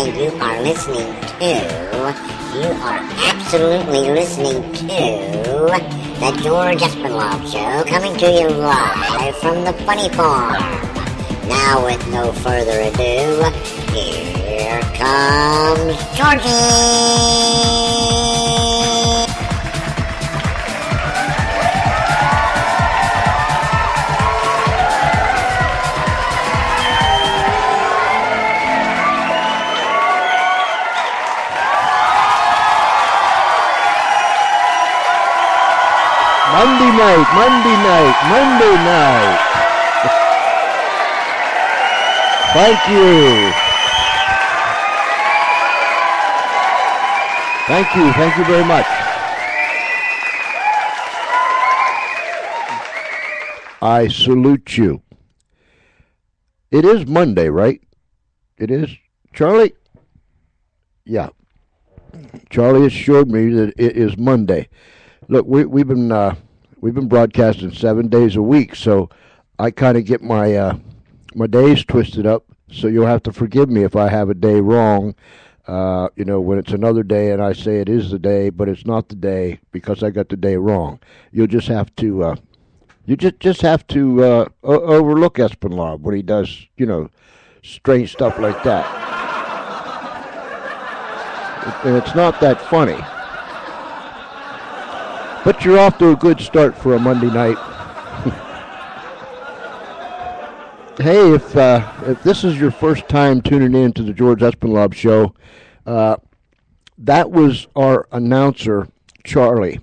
and you are absolutely listening to the George Espinlove Show, coming to you live from the Funny Farm. Now, with no further ado, here comes Georgie! Monday night. Thank you very much. I salute you. It is Monday, right? It is, Charlie? Yeah. Charlie assured me that it is Monday. Look, we've been broadcasting 7 days a week, so I kind of get my days twisted up. So you'll have to forgive me if I have a day wrong. When it's another day and I say it is the day, but it's not the day because I got the day wrong. You'll just have to overlook Espinlove when he does strange stuff like that. And it's not that funny. But you're off to a good start for a Monday night. Hey, if this is your first time tuning in to the George Espinlove Show, that was our announcer, Charlie,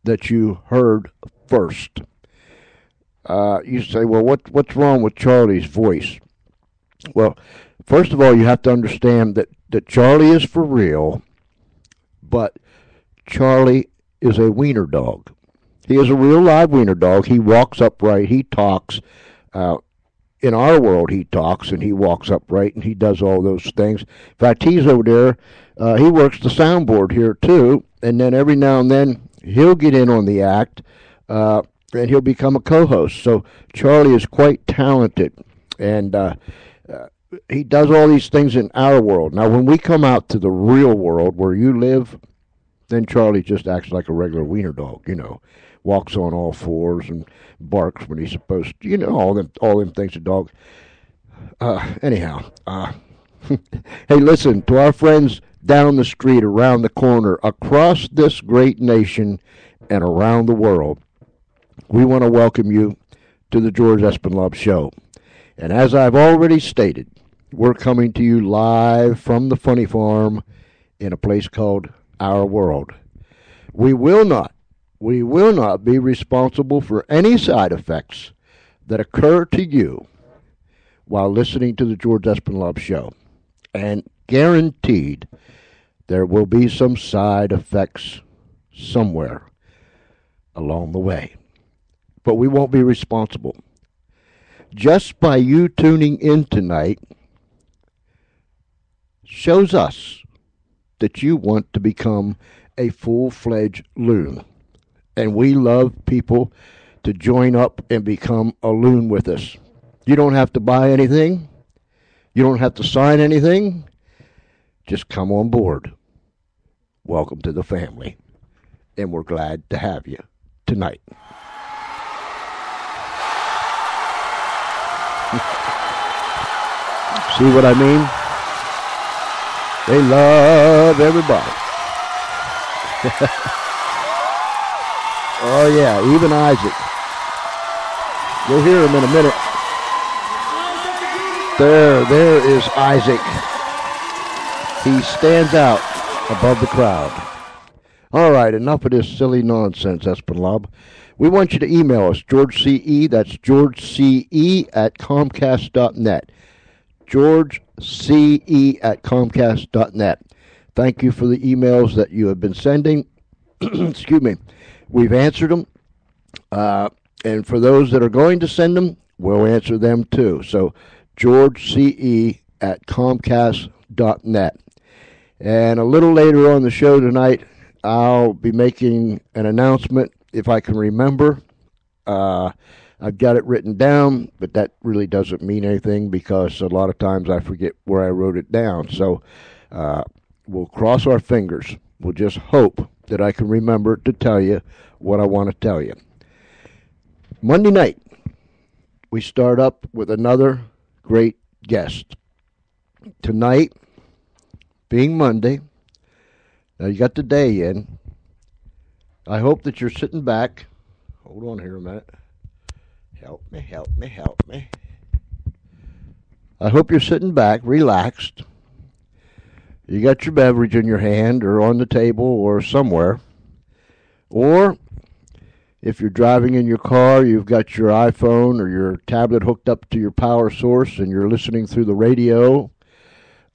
that you heard first. You say, well, what's wrong with Charlie's voice? Well, first of all, you have to understand that Charlie is for real, but Charlie is a wiener dog. He is a real live wiener dog. He walks upright. He talks. In our world, he talks and he walks upright and he does all those things. In fact, he's over there. He works the soundboard here too. And then every now and then he'll get in on the act and he'll become a co-host. So Charlie is quite talented, and he does all these things in our world. Now, when we come out to the real world where you live, then Charlie just acts like a regular wiener dog, walks on all fours and barks when he's supposed to, all them things a dog. Anyhow, hey, listen, to our friends down the street, around the corner, across this great nation and around the world, we want to welcome you to the George Espinlove Show. And as I've already stated, we're coming to you live from the Funny Farm in a place called Our World. We will not be responsible for any side effects that occur to you while listening to the George Espinlove Show. And guaranteed there will be some side effects somewhere along the way. But we won't be responsible. Just by you tuning in tonight shows us that you want to become a full-fledged loon. And we love people to join up and become a loon with us. You don't have to buy anything. You don't have to sign anything. Just come on board. Welcome to the family. And we're glad to have you tonight. See what I mean? They love everybody. Oh, yeah, even Isaac. You'll hear him in a minute. There is Isaac. He stands out above the crowd. All right, enough of this silly nonsense, Espinlove. We want you to email us, GeorgeCE, that's GeorgeCE@Comcast.net. GeorgeCE@Comcast.net. Thank you for the emails that you have been sending. Excuse me. We've answered them. And for those that are going to send them, we'll answer them too. So, GeorgeCE@Comcast.net. And a little later on the show tonight, I'll be making an announcement, if I can remember. I've got it written down, but that really doesn't mean anything because a lot of times I forget where I wrote it down. So we'll cross our fingers. We'll just hope that I can remember to tell you what I want to tell you. Monday night, we start up with another great guest. Tonight, being Monday, now you got the day in. I hope that you're sitting back. Hold on here a minute. Help me. I hope you're sitting back, relaxed. You got your beverage in your hand or on the table or somewhere. Or if you're driving in your car, you've got your iPhone or your tablet hooked up to your power source and you're listening through the radio.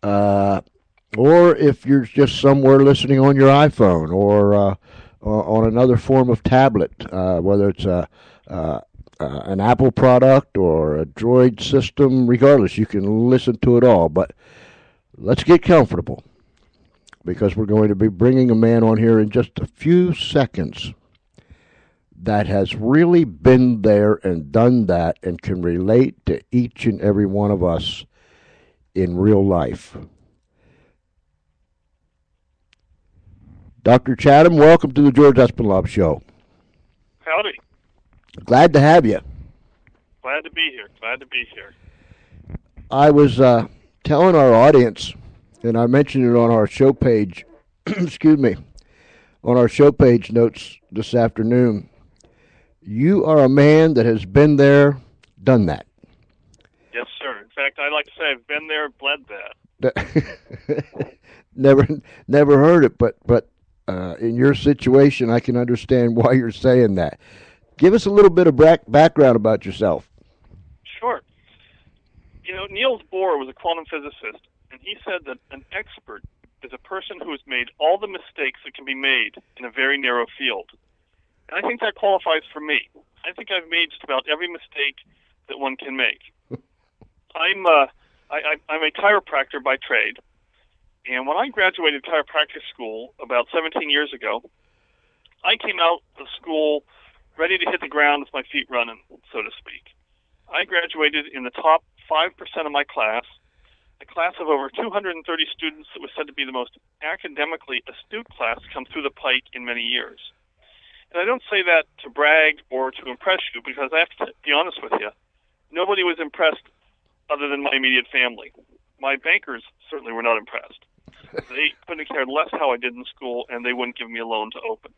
Or if you're just somewhere listening on your iPhone or on another form of tablet, whether it's an Apple product or a Droid system, regardless, you can listen to it all. But let's get comfortable because we're going to be bringing a man on here in just a few seconds that has really been there and done that and can relate to each and every one of us in real life. Dr. Chatham, welcome to the George Espinlov Show. Howdy. Glad to have you. Glad to be here. I was telling our audience, and I mentioned it on our show page, excuse me, on our show page notes this afternoon. You are a man that has been there, done that. Yes, sir. In fact, I like to say I've been there, bled that. Never heard it, but in your situation, I can understand why you're saying that. Give us a little bit of background about yourself. Sure. You know, Niels Bohr was a quantum physicist, and he said that an expert is a person who has made all the mistakes that can be made in a very narrow field. And I think that qualifies for me. I think I've made just about every mistake that one can make. I'm a chiropractor by trade, and when I graduated chiropractic school about 17 years ago, I came out of school ready to hit the ground with my feet running, so to speak. I graduated in the top 5% of my class, a class of over 230 students that was said to be the most academically astute class to come through the pike in many years. And I don't say that to brag or to impress you, because I have to be honest with you, nobody was impressed other than my immediate family. My bankers certainly were not impressed. They couldn't have cared less how I did in school, and they wouldn't give me a loan to open.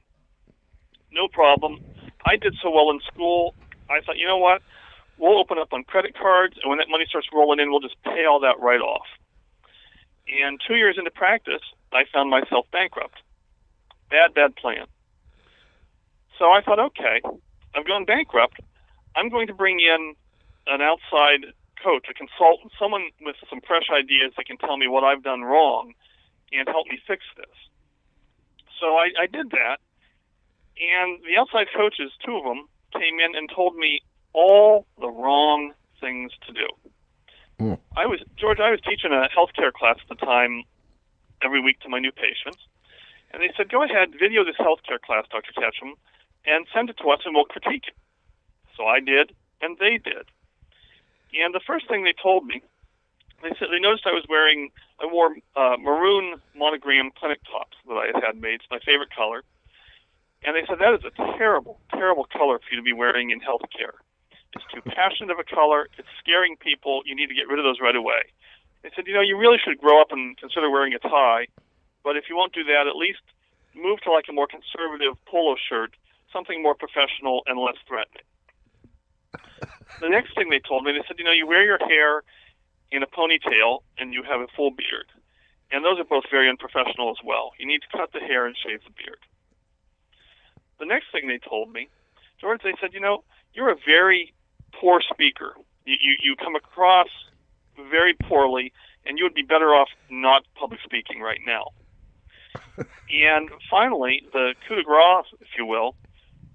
No problem. I did so well in school, I thought, you know what? We'll open up on credit cards, and when that money starts rolling in, we'll just pay all that right off. And 2 years into practice, I found myself bankrupt. Bad plan. So I thought, okay, I've gone bankrupt. I'm going to bring in an outside coach, a consultant, someone with some fresh ideas that can tell me what I've done wrong and help me fix this. So I did that, and the outside coaches, two of them, came in and told me all the wrong things to do. I was teaching a healthcare class at the time every week to my new patients, and they said, go ahead, video this healthcare class, Dr. Ketchum, and send it to us and we'll critique it. So I did, and they did. And the first thing they told me, they noticed I wore maroon monogram clinic tops that I had made. It's my favorite color. And they said, that is a terrible, terrible color for you to be wearing in healthcare. It's too passionate of a color. It's scaring people. You need to get rid of those right away. They said, you really should grow up and consider wearing a tie. But if you won't do that, at least move to like a more conservative polo shirt, something more professional and less threatening. The next thing they told me, they said, you wear your hair in a ponytail and you have a full beard. And those are both very unprofessional as well. You need to cut the hair and shave the beard. The next thing they told me, George, they said, you're a very poor speaker. You come across very poorly, and you would be better off not public speaking right now. And finally, the coup de grace, if you will,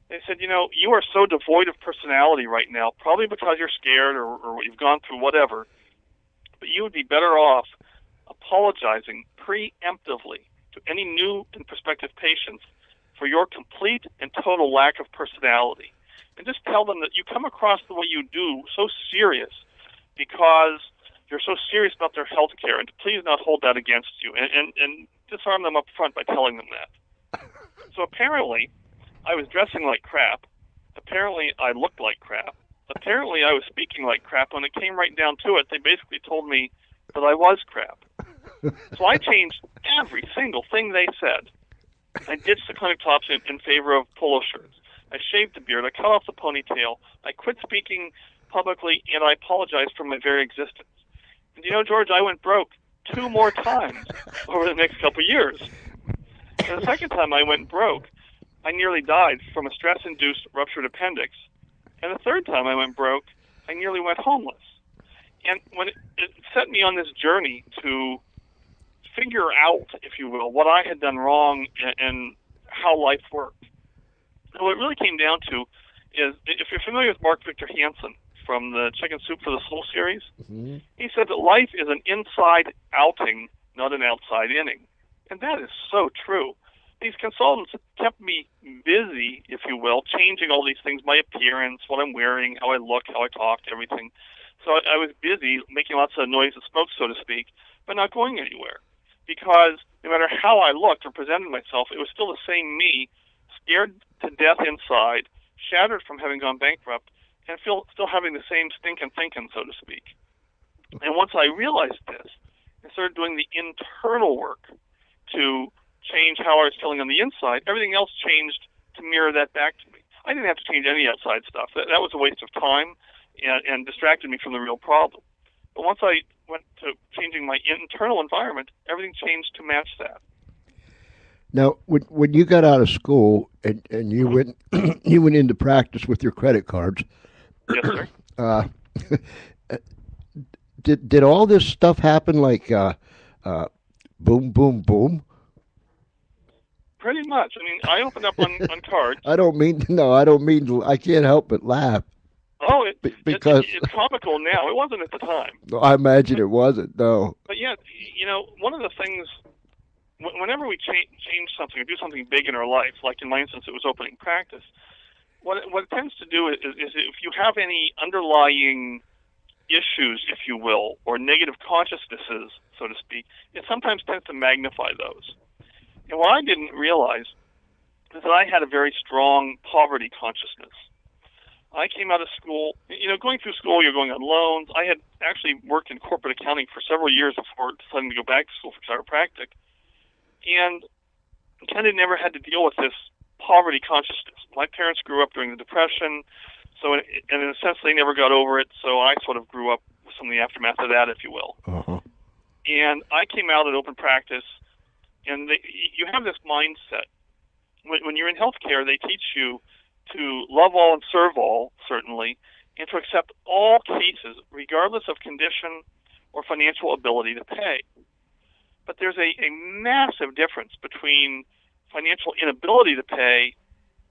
they said, you are so devoid of personality right now, probably because you're scared or you've gone through whatever, but you would be better off apologizing preemptively to any new and prospective patients for your complete and total lack of personality. and just tell them that you come across the way you do so serious because you're so serious about their health care, and to please not hold that against you, and disarm them up front by telling them that. So apparently, I was dressing like crap. Apparently, I looked like crap. Apparently, I was speaking like crap. When it came right down to it, they basically told me that I was crap. So I changed every single thing they said. I ditched the clinic tops in favor of polo shirts. I shaved the beard. I cut off the ponytail. I quit speaking publicly, and I apologized for my very existence. And you know, George, I went broke 2 more times over the next couple of years. And the second time I went broke, I nearly died from a stress-induced ruptured appendix. And the third time I went broke, I nearly went homeless. And when it set me on this journey to figure out, if you will, what I had done wrong and how life worked. And what it really came down to is, if you're familiar with Mark Victor Hansen from the Chicken Soup for the Soul series, he said that life is an inside outing, not an outside inning. And that is so true. These consultants kept me busy, if you will, changing all these things, my appearance, what I'm wearing, how I look, how I talk, everything. So I was busy making lots of noise and smoke, so to speak, but not going anywhere. Because no matter how I looked or presented myself, it was still the same me, scared to death inside, shattered from having gone bankrupt, and still having the same stinking thinking, so to speak. And once I realized this, I started doing the internal work to change how I was feeling on the inside. Everything else changed to mirror that back to me. I didn't have to change any outside stuff. That was a waste of time and distracted me from the real problem. But once I went to changing my internal environment, everything changed to match that. Now, when you got out of school and you went you went into practice with your credit cards, yes, sir. Did all this stuff happen like boom, boom, boom? Pretty much. I mean, I opened up on cards. I can't help but laugh. Oh, because it's comical now. It wasn't at the time. I imagine it wasn't, no. But yeah, you know, one of the things, whenever we change something or do something big in our life, like in my instance, it was opening practice, what it tends to do is if you have any underlying issues, if you will, or negative consciousnesses, so to speak, it sometimes tends to magnify those. And what I didn't realize is that I had a very strong poverty consciousness. I came out of school, you know, going through school, you're going on loans. I had actually worked in corporate accounting for several years before deciding to go back to school for chiropractic. And kind of never had to deal with this poverty consciousness. My parents grew up during the Depression, so in a sense, they never got over it, so I sort of grew up with some of the aftermath of that, if you will. Uh-huh. And I came out at open practice, and you have this mindset. When you're in healthcare, they teach you to love all and serve all, certainly, and to accept all cases, regardless of condition or financial ability to pay. But there's a massive difference between financial inability to pay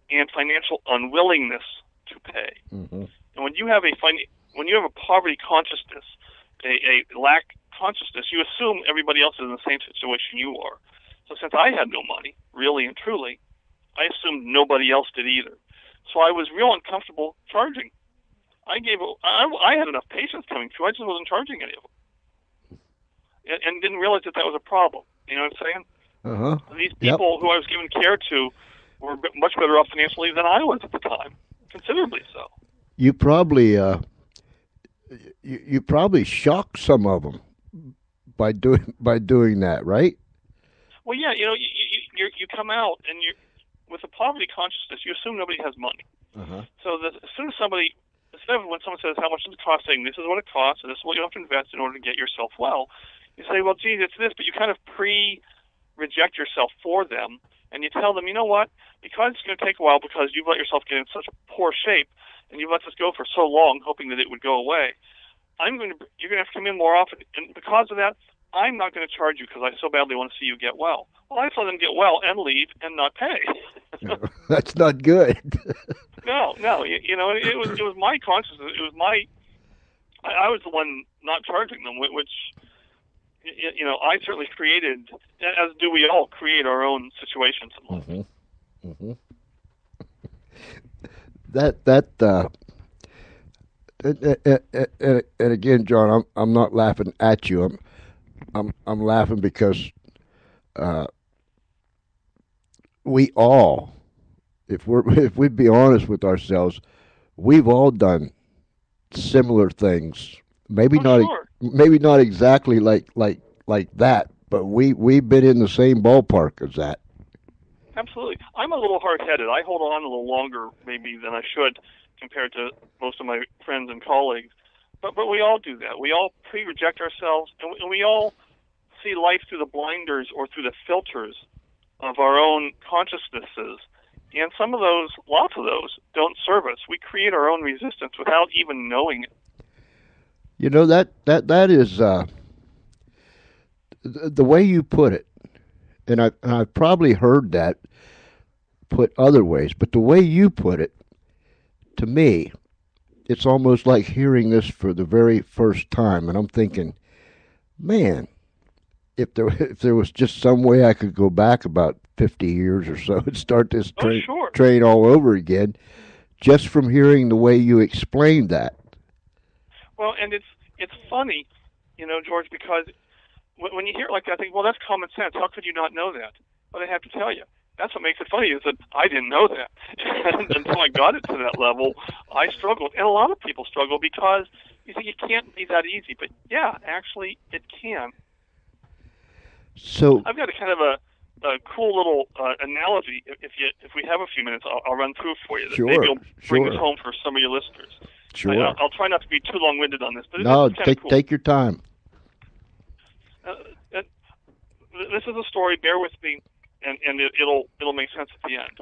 and financial unwillingness to pay. Mm-hmm. And when you have a poverty consciousness, a lack consciousness, you assume everybody else is in the same situation you are. So since I had no money, really and truly, I assumed nobody else did either. So I was real uncomfortable charging. I had enough patients coming through. I just wasn't charging any of them, and didn't realize that was a problem. You know what I'm saying? Uh-huh. These people who I was giving care to were much better off financially than I was at the time, considerably so. You probably you probably shocked some of them by doing that, right? Well, yeah. You know, you come out and you, with a poverty consciousness, you assume nobody has money. Uh-huh. So as soon as instead of when someone says, how much is it costing, this is what it costs, and this is what you have to invest in order to get yourself well, you say, well, geez, it's this, but you kind of reject yourself for them, and you tell them, you know what, because it's going to take a while because you've let yourself get in such a poor shape, and you've let this go for so long, hoping that it would go away, you're going to have to come in more often, and because of that, I'm not going to charge you because I so badly want to see you get well. Well, I just let them get well and leave and not pay. That's not good. No. You know, it was my consciousness. It was I was the one not charging them, which, you know, I certainly created, as do we all create our own situations in life. Mm-hmm. Mm-hmm. that and again, John, I'm not laughing at you. I'm laughing because uh, we all, if we'd be honest with ourselves, we've all done similar things. Maybe Oh, not sure. maybe not exactly like that, but we've been in the same ballpark as that. Absolutely. I'm a little hard-headed. I hold on a little longer, maybe, than I should compared to most of my friends and colleagues. But we all do that. We all pre-reject ourselves, and we all see life through the blinders or through the filters of our own consciousnesses. And some of those, lots of those, don't serve us. We create our own resistance without even knowing it. You know that is the way you put it, and I've probably heard that put other ways, but the way you put it, to me, it's almost like hearing this for the very first time, and I'm thinking, man, if there was just some way I could go back about 50 years or so and start this Oh, sure. train all over again, just from hearing the way you explained that. Well, and it's funny, George, because when you hear it like that, I think, well, that's common sense. How could you not know that? But I have to tell you, that's what makes it funny is that I didn't know that. And until I got it to that level, I struggled. And a lot of people struggle because you think it can't be that easy. But, yeah, actually, it can. So I've got a kind of a cool little analogy. If we have a few minutes, I'll run through for you. That sure, maybe will bring sure. this home for some of your listeners. Sure. I'll try not to be too long-winded on this, but No, it's kind of cool. take your time. This is a story. Bear with me, and it'll make sense at the end.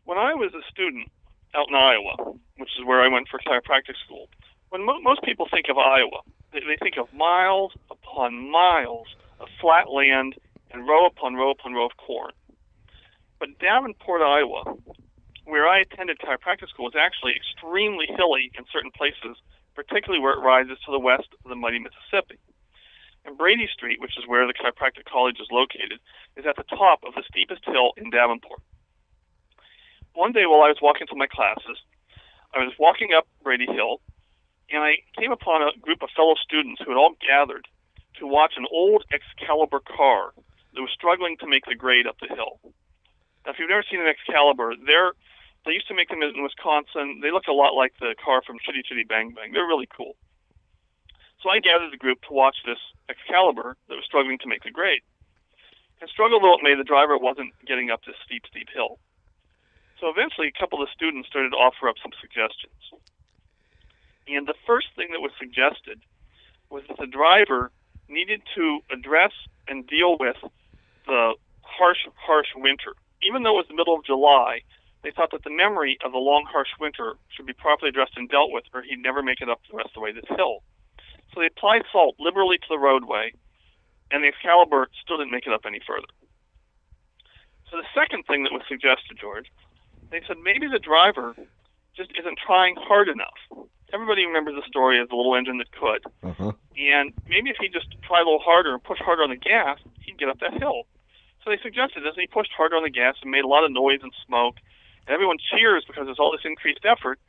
When I was a student out in Iowa, which is where I went for chiropractic school, when most people think of Iowa, they think of miles upon miles of flat land and row upon row upon row of corn. But Davenport, Iowa, where I attended chiropractic school, is actually extremely hilly in certain places, particularly where it rises to the west of the mighty Mississippi. And Brady Street, which is where the chiropractic college is located, is at the top of the steepest hill in Davenport. One day while I was walking to my classes, I was walking up Brady Hill, and I came upon a group of fellow students who had all gathered to watch an old Excalibur car that was struggling to make the grade up the hill. Now, if you've never seen an Excalibur, they used to make them in Wisconsin. They look a lot like the car from Chitty Chitty Bang Bang. They're really cool. So I gathered the group to watch this Excalibur that was struggling to make the grade. And struggle though it may, the driver wasn't getting up this steep, steep hill. So eventually a couple of the students started to offer up some suggestions. And the first thing that was suggested was that the driver needed to address and deal with the harsh, harsh winter. Even though it was the middle of July, they thought that the memory of the long, harsh winter should be properly addressed and dealt with, or he'd never make it up the rest of the way to this hill. So they applied salt liberally to the roadway, and the Excalibur still didn't make it up any further. So the second thing that was suggested, George, they said maybe the driver just isn't trying hard enough. Everybody remembers the story of the little engine that could. Uh-huh. And maybe if he just tried a little harder and pushed harder on the gas, he'd get up that hill. So they suggested this, and he pushed harder on the gas and made a lot of noise and smoke. And everyone cheers because there's all this increased effort,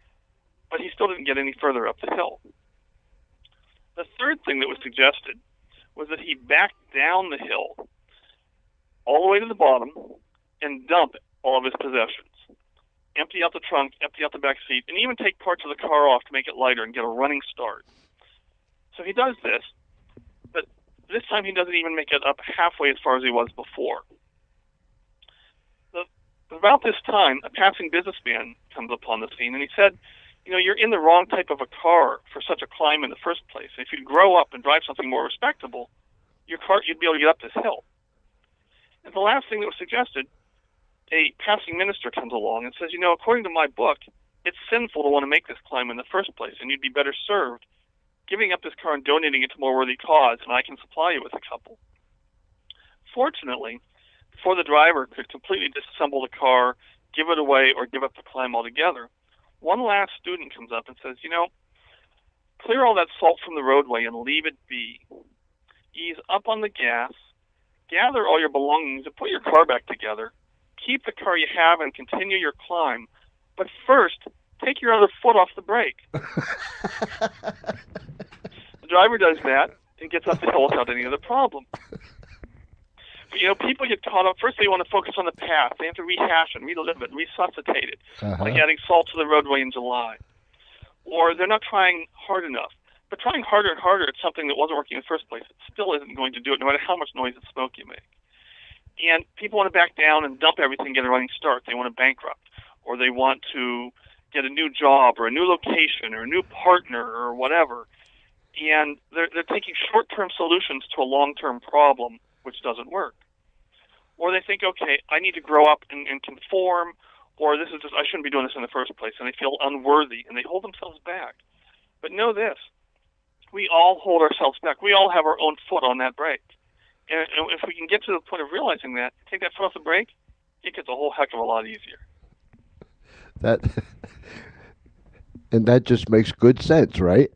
but he still didn't get any further up the hill. The third thing that was suggested was that he back down the hill all the way to the bottom and dump all of his possessions. Empty out the trunk, empty out the back seat, and even take parts of the car off to make it lighter and get a running start. So he does this, but this time he doesn't even make it up halfway as far as he was before. About this time, a passing businessman comes upon the scene, and he said, you're in the wrong type of a car for such a climb in the first place. If you'd grow up and drive something more respectable, you'd be able to get up this hill. And the last thing that was suggested, a passing minister comes along and says, according to my book, it's sinful to want to make this climb in the first place, and you'd be better served giving up this car and donating it to a more worthy cause, and I can supply you with a couple. Fortunately, before the driver could completely disassemble the car, give it away, or give up the climb altogether, one last student comes up and says, clear all that salt from the roadway and leave it be. Ease up on the gas, gather all your belongings, and put your car back together. Keep the car you have and continue your climb, But first, take your other foot off the brake. The driver does that and gets up the hill without any other problem. But, people get caught up. First, they want to focus on the past. They have to rehash it, relive it, resuscitate it, like adding salt to the roadway in July. Or they're not trying hard enough. But trying harder and harder at something that wasn't working in the first place, it still isn't going to do it, no matter how much noise and smoke you make. And people want to back down and dump everything and get a running start. They want to bankrupt, or they want to get a new job or a new location or a new partner or whatever. And they're taking short-term solutions to a long-term problem, which doesn't work. Or they think, okay, I need to grow up and conform, or this is just, I shouldn't be doing this in the first place, and they feel unworthy, and they hold themselves back. But know this, we all hold ourselves back. We all have our own foot on that brake. And if we can get to the point of realizing that, take that foot off the brake, it gets a whole heck of a lot easier. And that just makes good sense, right?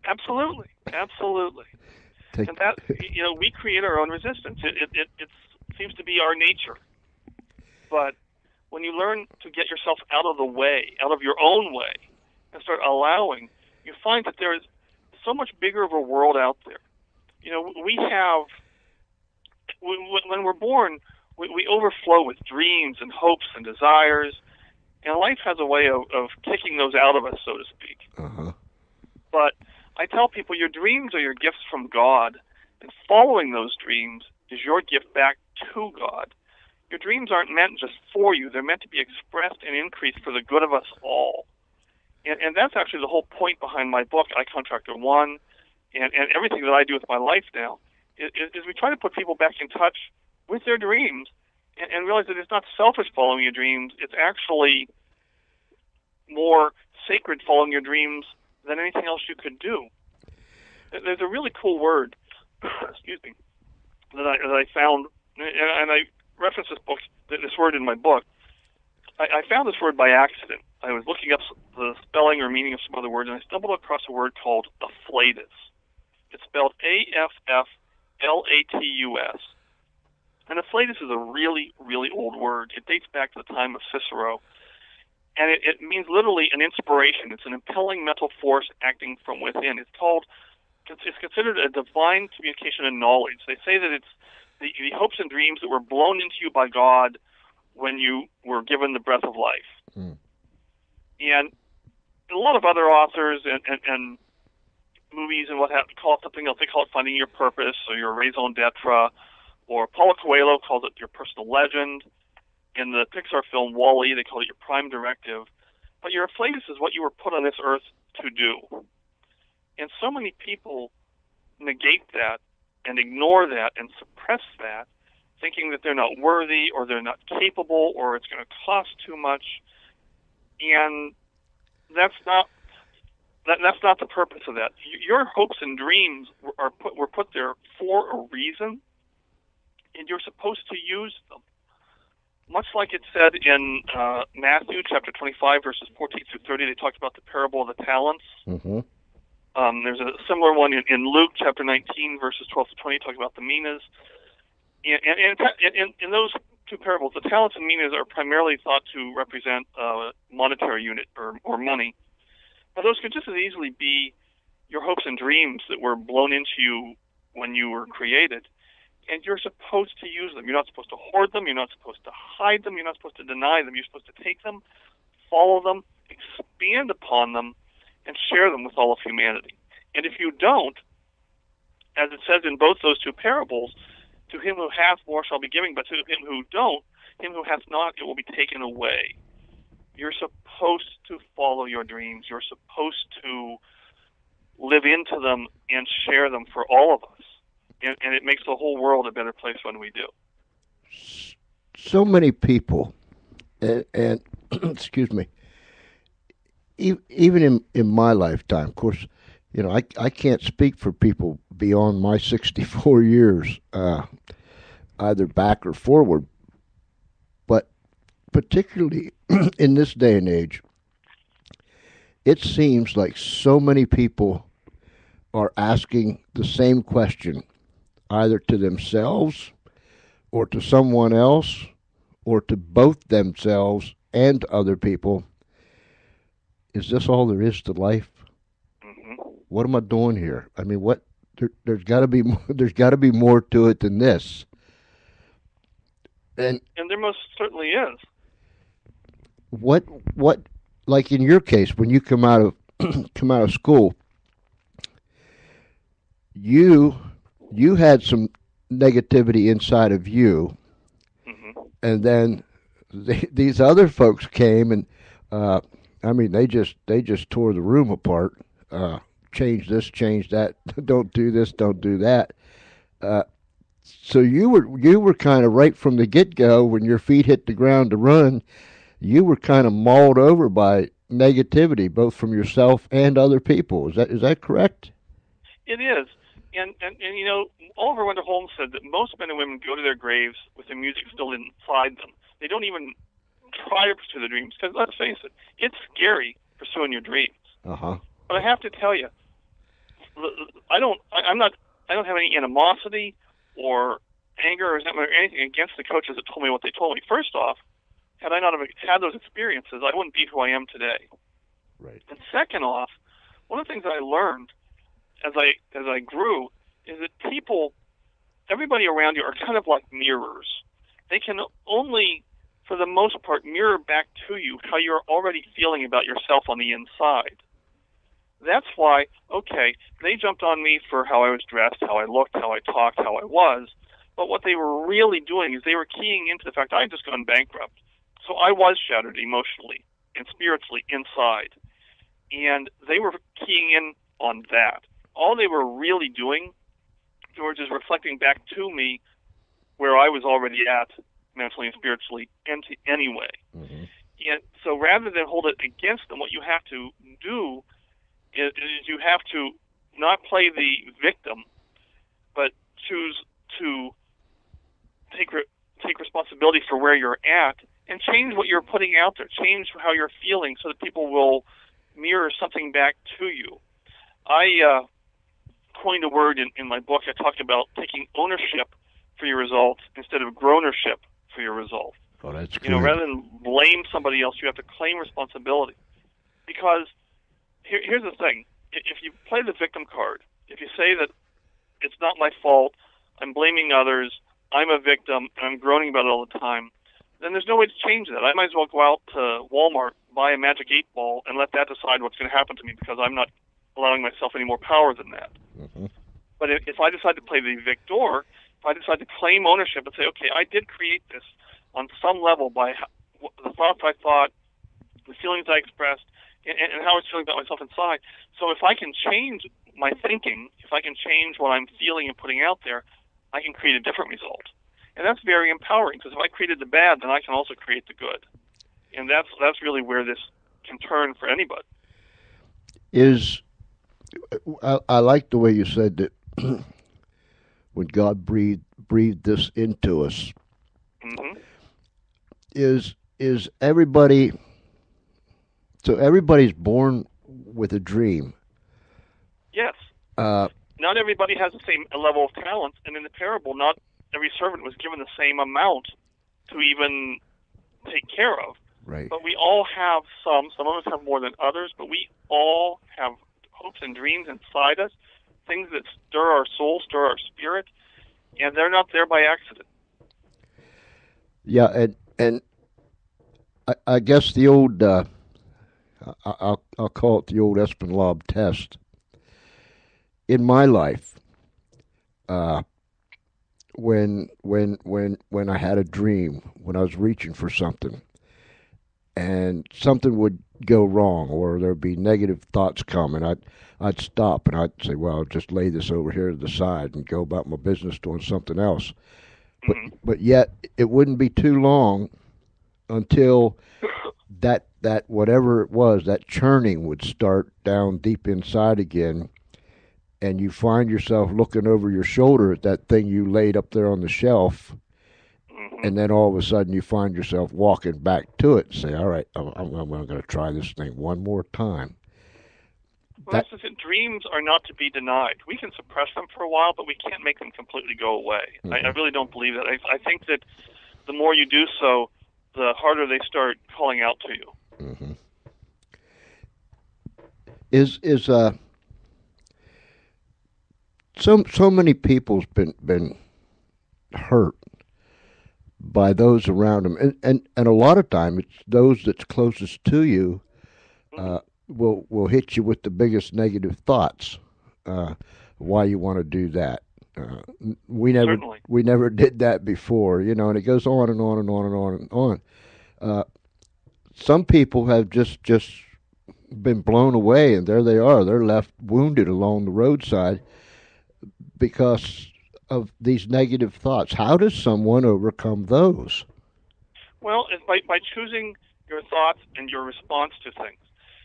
Absolutely. And that, we create our own resistance. It seems to be our nature. But when you learn to get yourself out of the way, out of your own way, and start allowing, you find that there is so much bigger of a world out there. We have, when we're born, we overflow with dreams and hopes and desires, and life has a way of kicking those out of us, so to speak. Uh-huh. But I tell people your dreams are your gifts from God, and following those dreams is your gift back to God. Your dreams aren't meant just for you. They're meant to be expressed and increased for the good of us all. And that's actually the whole point behind my book, I Contractor 1, and everything that I do with my life now, is we try to put people back in touch with their dreams and realize that it's not selfish following your dreams. It's actually more sacred following your dreams than anything else you could do. There's a really cool word, excuse me, that I found, and I reference this word in my book. I found this word by accident. I was looking up the spelling or meaning of some other words, and I stumbled across a word called afflatus. It's spelled Afflatus. And afflatus is a really, really old word. It dates back to the time of Cicero. And it means literally an inspiration. It's an impelling mental force acting from within. It's considered a divine communication of knowledge. They say that it's the hopes and dreams that were blown into you by God when you were given the breath of life. Mm. And a lot of other authors and movies and what have call it something else. They call it finding your purpose or your raison d'etre, or Paulo Coelho calls it your personal legend. In the Pixar film WALL-E, they call it your prime directive. But your afflatus is what you were put on this earth to do. And so many people negate that and ignore that and suppress that, thinking that they're not worthy or they're not capable or it's going to cost too much. And that's not the purpose of that. Your hopes and dreams were put there for a reason, and you're supposed to use them. Much like it said in Matthew chapter 25, verses 14 through 30, they talked about the parable of the talents. Mm-hmm. There's a similar one in Luke chapter 19, verses 12 to 20, talking about the minas. And in those two parables, the talents and minas are primarily thought to represent a monetary unit or money. But those could just as easily be your hopes and dreams that were blown into you when you were created. And you're supposed to use them. You're not supposed to hoard them. You're not supposed to hide them. You're not supposed to deny them. You're supposed to take them, follow them, expand upon them, and share them with all of humanity. And if you don't, as it says in both those two parables, to him who hath more shall be given, but to him who don't, him who hath not, it will be taken away. You're supposed to follow your dreams. You're supposed to live into them and share them for all of us. And it makes the whole world a better place when we do. So many people, and excuse me, even in my lifetime, of course, I can't speak for people beyond my 64 years, either back or forward, but particularly in this day and age, it seems like so many people are asking the same question, either to themselves or to someone else or to both themselves and other people. is this all there is to life? Hmm. What am I doing here? I mean, what? There's got to be there's got to be more to it than this. And there most certainly is. what like in your case, when you come out of come out of school, you had some negativity inside of you, Hmm. and then these other folks came and I mean they just tore the room apart. Change this, change that. Don't do this, don't do that. So you were kind of right from the get go when your feet hit the ground to run. You were kind of mauled over by negativity, both from yourself and other people. Is that correct? It is. And you know, Oliver Wendell Holmes said that most men and women go to their graves with the music still inside them. They don't even try to pursue their dreams, because let's face it, it's scary pursuing your dreams. Uh-huh. But I have to tell you, I don't have any animosity or anger or resentment or anything against the coaches that told me what they told me. First off, had I not have had those experiences, I wouldn't be who I am today. Right. And second off, one of the things that I learned as I grew is that everybody around you are kind of like mirrors. They can only, for the most part, mirror back to you how you're already feeling about yourself on the inside. That's why, okay, they jumped on me for how I was dressed, how I looked, how I talked, how I was, but what they were really doing is they were keying into the fact I had just gone bankrupt. So I was shattered emotionally and spiritually inside. And they were keying in on that. All they were really doing, George, is reflecting back to me where I was already at mentally and spiritually anyway. Mm-hmm. And so rather than hold it against them, what you have to do is you have to not play the victim, but choose to take responsibility for where you're at and change what you're putting out there, change how you're feeling so that people will mirror something back to you. I coined a word in my book. I talked about taking ownership for your results instead of grownership for your results. Oh, that's good. You know, rather than blame somebody else, you have to claim responsibility. Because here's the thing. If you play the victim card, if you say that it's not my fault, I'm blaming others, I'm a victim, and I'm groaning about it all the time, then there's no way to change that. I might as well go out to Walmart, buy a magic 8-ball, and let that decide what's going to happen to me because I'm not allowing myself any more power than that. Mm-hmm. But if I decide to play the victor, if I decide to claim ownership and say, okay, I did create this on some level by the thoughts I thought, the feelings I expressed, and how I was feeling about myself inside. So if I can change my thinking, if I can change what I'm feeling and putting out there, I can create a different result. And that's very empowering, because if I created the bad, then I can also create the good. And that's really where this can turn for anybody. I like the way you said that when God breathed this into us. Mm-hmm. Is everybody, so everybody's born with a dream? Yes. Not everybody has the same level of talent, and in the parable, not every servant was given the same amount to even take care of. Right. But we all have some of us have more than others, but we all have hopes and dreams inside us, things that stir our soul, stir our spirit, and they're not there by accident. Yeah, and I guess the old, I'll call it the old Espinlob test. In my life, when I had a dream, when I was reaching for something, and something would go wrong, or there'd be negative thoughts come, and I'd stop and I'd say, well, I'll just lay this over here to the side and go about my business doing something else. But yet it wouldn't be too long until that whatever it was, that churning would start down deep inside again, and you find yourself looking over your shoulder at that thing you laid up there on the shelf, and then all of a sudden you find yourself walking back to it and say, all right, I'm going to try this thing one more time. Well, that's it. Dreams are not to be denied. We can suppress them for a while, but we can't make them completely go away. Mm-hmm. I really don't believe that. I think that the more you do so, the harder they start calling out to you. is so many people's been hurt by those around them, and a lot of time it's those that's closest to you will hit you with the biggest negative thoughts. Why you want to do that? Uh, Certainly. we never did that before, and it goes on and on and on and on and on. Uh, some people have just been blown away, and there they are. They're left wounded along the roadside because of these negative thoughts. How does someone overcome those? Well, it's by choosing your thoughts and your response to things.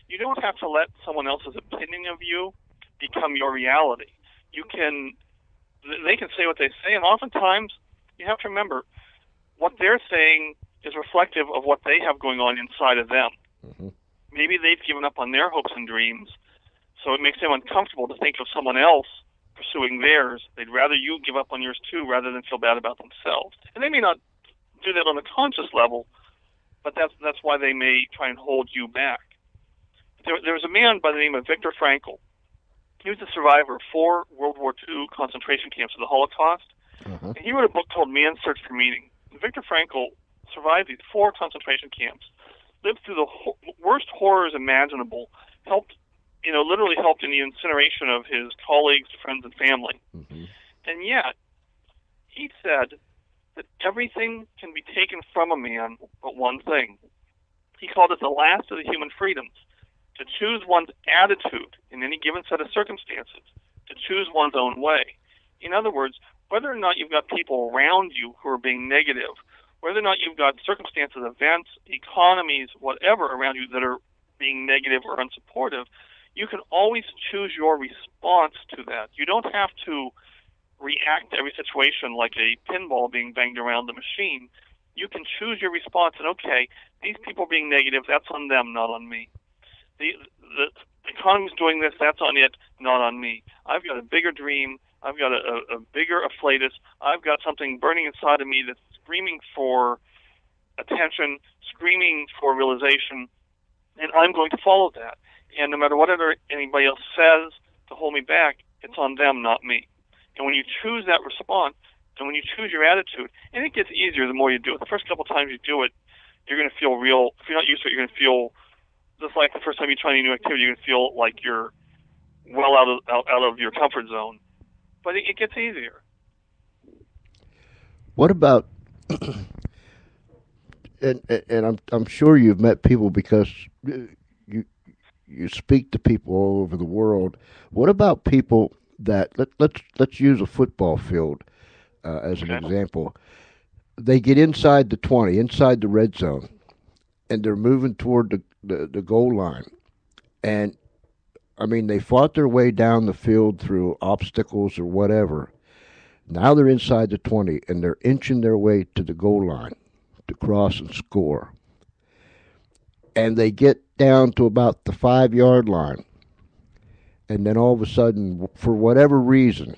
You don't have to let someone else's opinion of you become your reality. They can say what they say, and oftentimes you have to remember what they're saying is reflective of what they have going on inside of them. Mm-hmm. Maybe they've given up on their hopes and dreams, so it makes them uncomfortable to think of someone else pursuing theirs. They'd rather you give up on yours too rather than feel bad about themselves. And they may not do that on a conscious level, but that's why they may try and hold you back. There was a man by the name of Viktor Frankl. He was a survivor of 4 World War II concentration camps of the Holocaust. Uh-huh. And he wrote a book called Man's Search for Meaning. Viktor Frankl survived these 4 concentration camps, lived through the worst horrors imaginable, literally helped in the incineration of his colleagues, friends, and family. Mm-hmm. And yet, he said that everything can be taken from a man but one thing. He called it the last of the human freedoms, to choose one's attitude in any given set of circumstances, to choose one's own way. In other words, whether or not you've got people around you who are being negative, whether or not you've got circumstances, events, economies, whatever around you that are being negative or unsupportive, you can always choose your response to that. You don't have to react to every situation like a pinball being banged around the machine. You can choose your response and, okay, these people being negative, that's on them, not on me. The economy's doing this, that's on it, not on me. I've got a bigger dream. I've got a bigger afflatus. I've got something burning inside of me that's screaming for attention, screaming for realization, and I'm going to follow that. And no matter what anybody else says to hold me back, it's on them, not me. And when you choose that response, and when you choose your attitude, and it gets easier the more you do it. The first couple times you do it, you're going to feel real. If you're not used to it, you're going to feel just like the first time you try any new activity, you're going to feel like you're well out of your comfort zone. But it gets easier. What about and I'm sure you've met people because you speak to people all over the world. What about people that let's use a football field as an example? They get inside the 20, inside the red zone, and they're moving toward the goal line. And, I mean, they fought their way down the field through obstacles or whatever. Now they're inside the 20, and they're inching their way to the goal line to cross and score. And they get down to about the 5-yard line. And then all of a sudden, for whatever reason,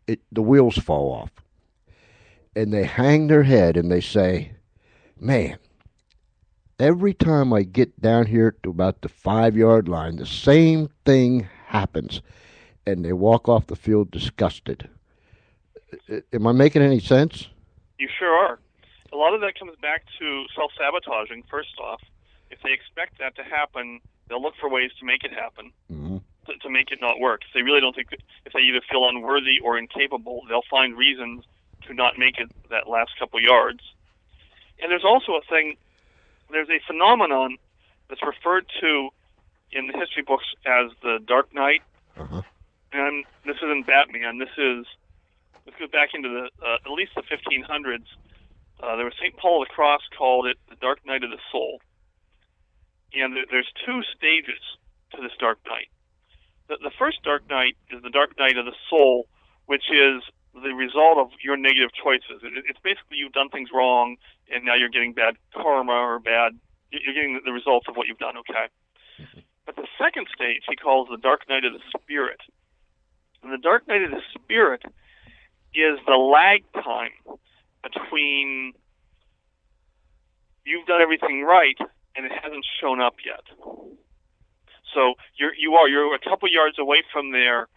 the wheels fall off. And they hang their head and they say, man, every time I get down here to about the 5-yard line, the same thing happens. And they walk off the field disgusted. Am I making any sense? You sure are. A lot of that comes back to self-sabotaging, first off. If they expect that to happen, they'll look for ways to make it happen, to make it not work. If they really don't think, if they either feel unworthy or incapable, they'll find reasons to not make it that last couple yards. And there's also there's a phenomenon that's referred to in the history books as the Dark Knight. Uh-huh. And this isn't Batman. This goes back into at least the 1500s. There was St. Paul of the Cross called it the Dark Night of the Soul. And there's 2 stages to this Dark Night. The first Dark Night is the Dark Night of the Soul, which is the result of your negative choices. It's basically you've done things wrong, and now you're getting bad karma or you're getting the results of what you've done, okay? Mm-hmm. But the second stage he calls the Dark Night of the Spirit. And the Dark Night of the Spirit is the lag time between you've done everything right and it hasn't shown up yet. So you're you're a couple yards away from there,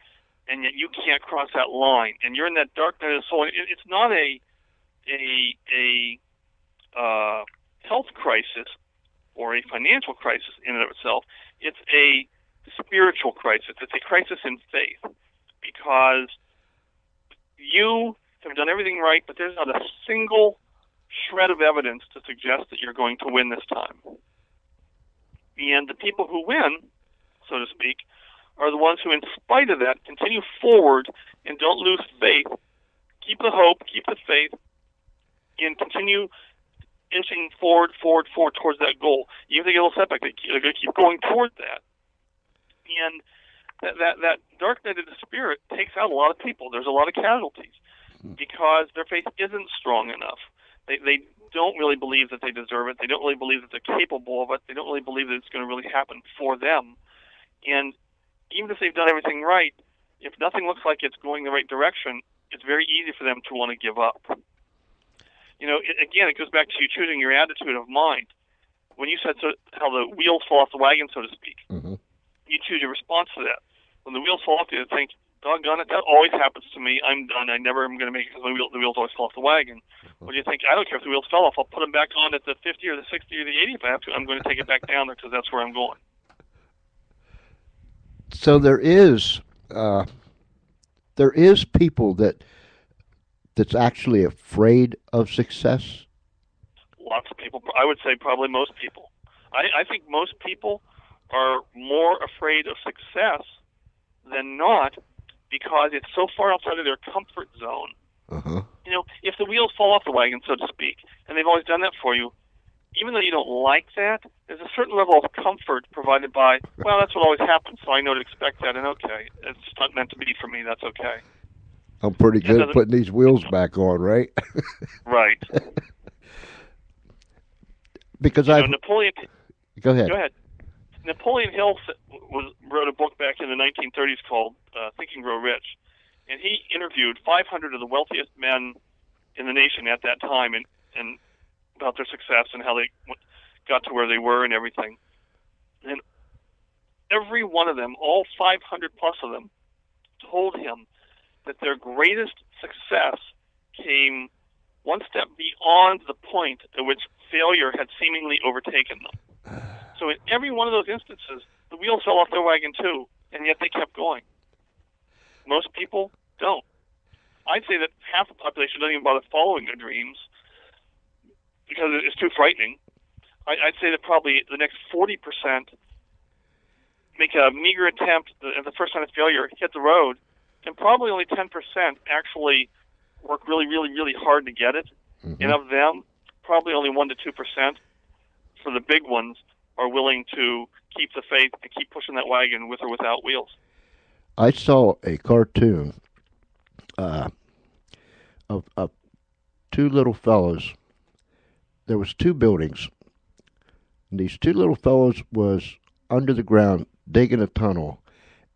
and yet you can't cross that line, and you're in that dark night of the soul. It's not a health crisis or a financial crisis in and of itself. It's a spiritual crisis. It's a crisis in faith, because you have done everything right, but there's not a single shred of evidence to suggest that you're going to win this time. And the people who win, so to speak, are the ones who, in spite of that, continue forward and don't lose faith, keep the hope, keep the faith, and continue inching forward towards that goal. Even if they get a little setback, they're going to keep going toward that. And that dark night of the spirit takes out a lot of people. There's a lot of casualties because their faith isn't strong enough. They don't really believe that they deserve it. They don't really believe that they're capable of it. They don't really believe that it's going to really happen for them. And even if they've done everything right, if nothing looks like it's going the right direction, it's very easy for them to want to give up. Again, it goes back to you choosing your attitude of mind. When you said how the wheels fall off the wagon, so to speak, you choose your response to that. When the wheels fall off, you think, doggone it, that always happens to me. I'm done. I never am going to make it because the wheels always fall off the wagon. When you think, I don't care if the wheels fell off, I'll put them back on at the 50 or the 60 or the 80 if I have to. I'm going to take it back down there because that's where I'm going. So there is people that's actually afraid of success. Lots of people. I would say probably most people. I think most people are more afraid of success than not because it's so far outside of their comfort zone. If the wheels fall off the wagon, so to speak, and they've always done that for you, even though you don't like that, there's a certain level of comfort provided by, well, that's what always happens, so I know to expect that, and okay, it's not meant to be for me, that's okay. I'm pretty good at putting these wheels back on, right? Right. Because Napoleon... Go ahead. Napoleon Hill wrote a book back in the 1930s called Think and Grow Rich, and he interviewed 500 of the wealthiest men in the nation at that time and about their success and how they got to where they were and everything. And every one of them, all 500 plus of them, told him that their greatest success came one step beyond the point at which failure had seemingly overtaken them. So in every one of those instances, the wheels fell off their wagon too, and yet they kept going. Most people don't. I'd say that half the population doesn't even bother following their dreams because it's too frightening. I'd say that probably the next 40% make a meager attempt at the first sign of failure, hit the road, and probably only 10% actually work really, really, really hard to get it. And of them, probably only 1% to 2% for the big ones are willing to keep the faith and keep pushing that wagon with or without wheels. I saw a cartoon of two little fellows. There was two buildings. And these two little fellows was under the ground digging a tunnel,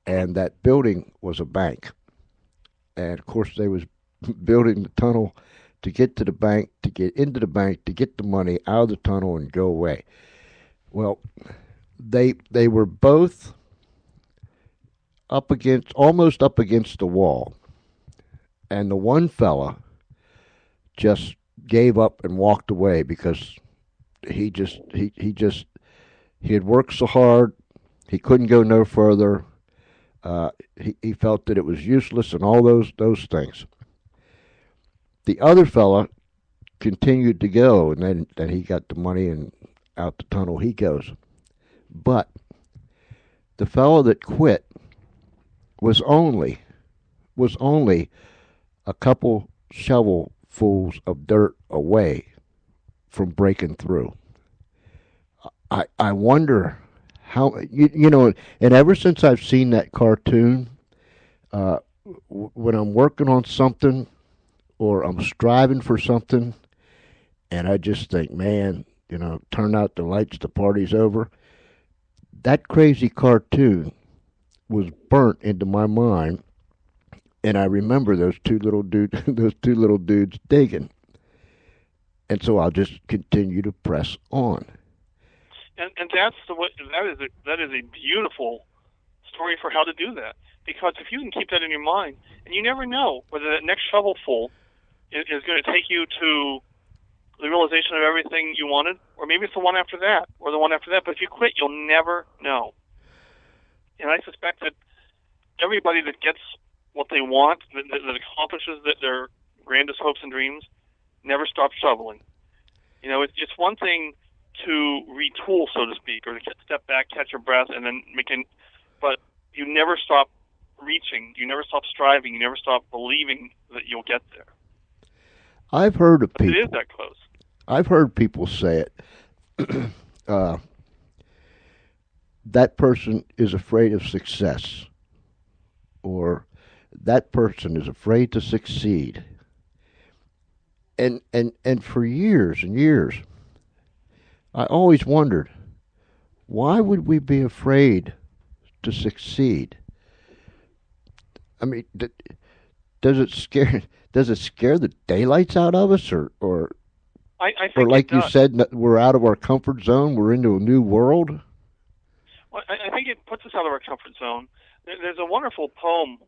and that building was a bank. And of course they was building the tunnel to get to the bank, to get into the bank, to get the money out of the tunnel and go away. Well, they were both almost up against the wall. And the one fella just gave up and walked away because he had worked so hard, he couldn't go no further. He felt that it was useless and all those things. The other fella continued to go, and then he got the money and out the tunnel he goes. But the fellow that quit was only a couple shovelfuls of dirt away from breaking through. I wonder how, and ever since I've seen that cartoon, when I'm working on something or I'm striving for something, and I just think, man, turn out the lights, the party's over. That crazy cartoon was burnt into my mind, and I remember those two little dudes digging. And so I'll just continue to press on. And that's that is a beautiful story for how to do that. Because if you can keep that in your mind, and you never know whether that next shovelful is going to take you to the realization of everything you wanted, or maybe it's the one after that, or the one after that. But if you quit, you'll never know. And I suspect that everybody that gets what they want, that accomplishes their grandest hopes and dreams, never stops shoveling. It's one thing to retool, so to speak, or to step back, catch your breath, and then but you never stop reaching, you never stop striving, you never stop believing that you'll get there. I've heard of people. It is that close. I've heard people say it. That person is afraid of success, or that person is afraid to succeed. And for years and years, I always wondered, why would we be afraid to succeed? I mean, does it scare the daylights out of us, or I think or like it does. you said, we're out of our comfort zone, we're into a new world? Well, I think it puts us out of our comfort zone. There's a wonderful poem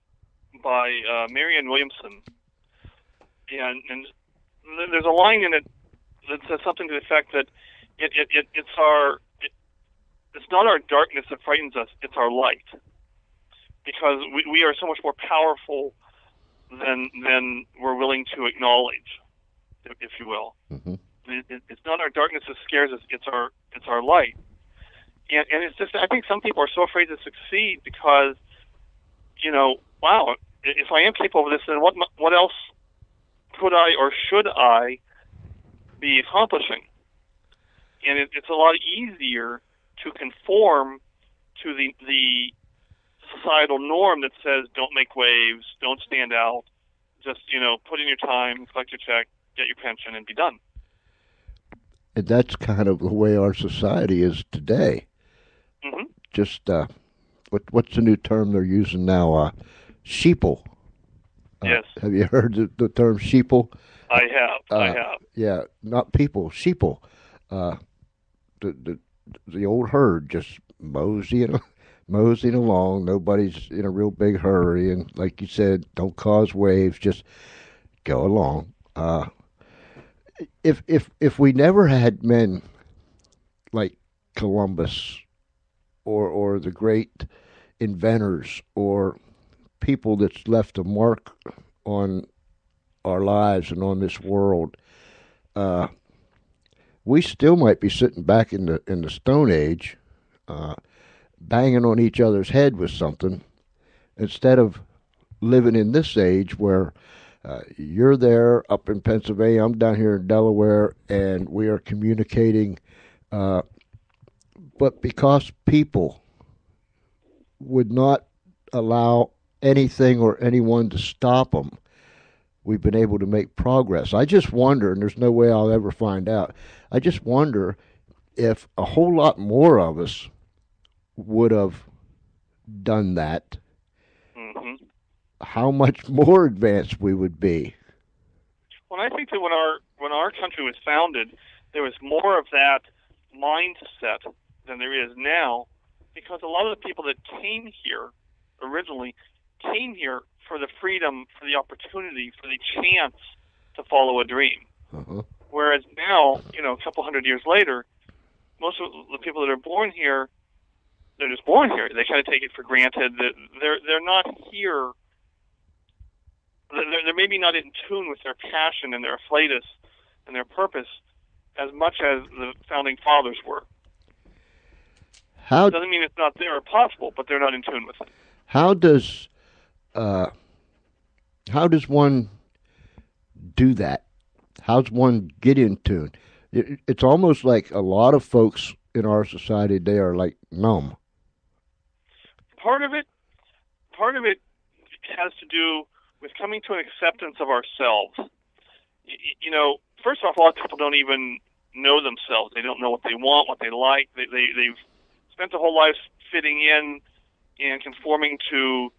by Marianne Williamson, and there's a line in it that says something to the effect that it's not our darkness that frightens us, it's our light, because we are so much more powerful than we're willing to acknowledge, if you will. Mm-hmm. It's not our darkness that scares us, it's our light. And it's just, I think some people are so afraid to succeed because, wow, if I am capable of this, then what else could I or should I be accomplishing? And it's a lot easier to conform to the societal norm that says don't make waves, don't stand out, just, put in your time, collect your check, get your pension, and be done. And that's kind of the way our society is today. Mm-hmm. Just what's the new term they're using now? Sheeple. Yes. Have you heard the term sheeple? I have. Yeah, not people, sheeple. The old herd just moseying along. Nobody's in a real big hurry, and like you said, don't cause waves. Just go along. If we never had men like Columbus, or the great inventors, or people that's left a mark on our lives and on this world, we still might be sitting back in the Stone Age, banging on each other's head with something, instead of living in this age where you're there up in Pennsylvania, I'm down here in Delaware, and we are communicating. But because people would not allow anything or anyone to stop them, we've been able to make progress. I just wonder, and there's no way I'll ever find out, I just wonder if a whole lot more of us would have done that, Mm-hmm. how much more advanced we would be. Well, I think that when our country was founded, there was more of that mindset than there is now, because a lot of the people that came here originally came here for the freedom, for the opportunity, for the chance to follow a dream. Uh-huh. Whereas now, a couple hundred years later, most of the people that are born here, they're just born here. They kind of take it for granted that they're not here. They're maybe not in tune with their passion and their afflatus and their purpose as much as the founding fathers were. How It doesn't mean it's not there or possible, but they're not in tune with it. How does one do that? How does one get in tune? It's almost like a lot of folks in our society, they are like numb. Part of it has to do with coming to an acceptance of ourselves. First off, a lot of people don't even know themselves. They don't know what they want, what they like. They've spent their whole lives fitting in and conforming to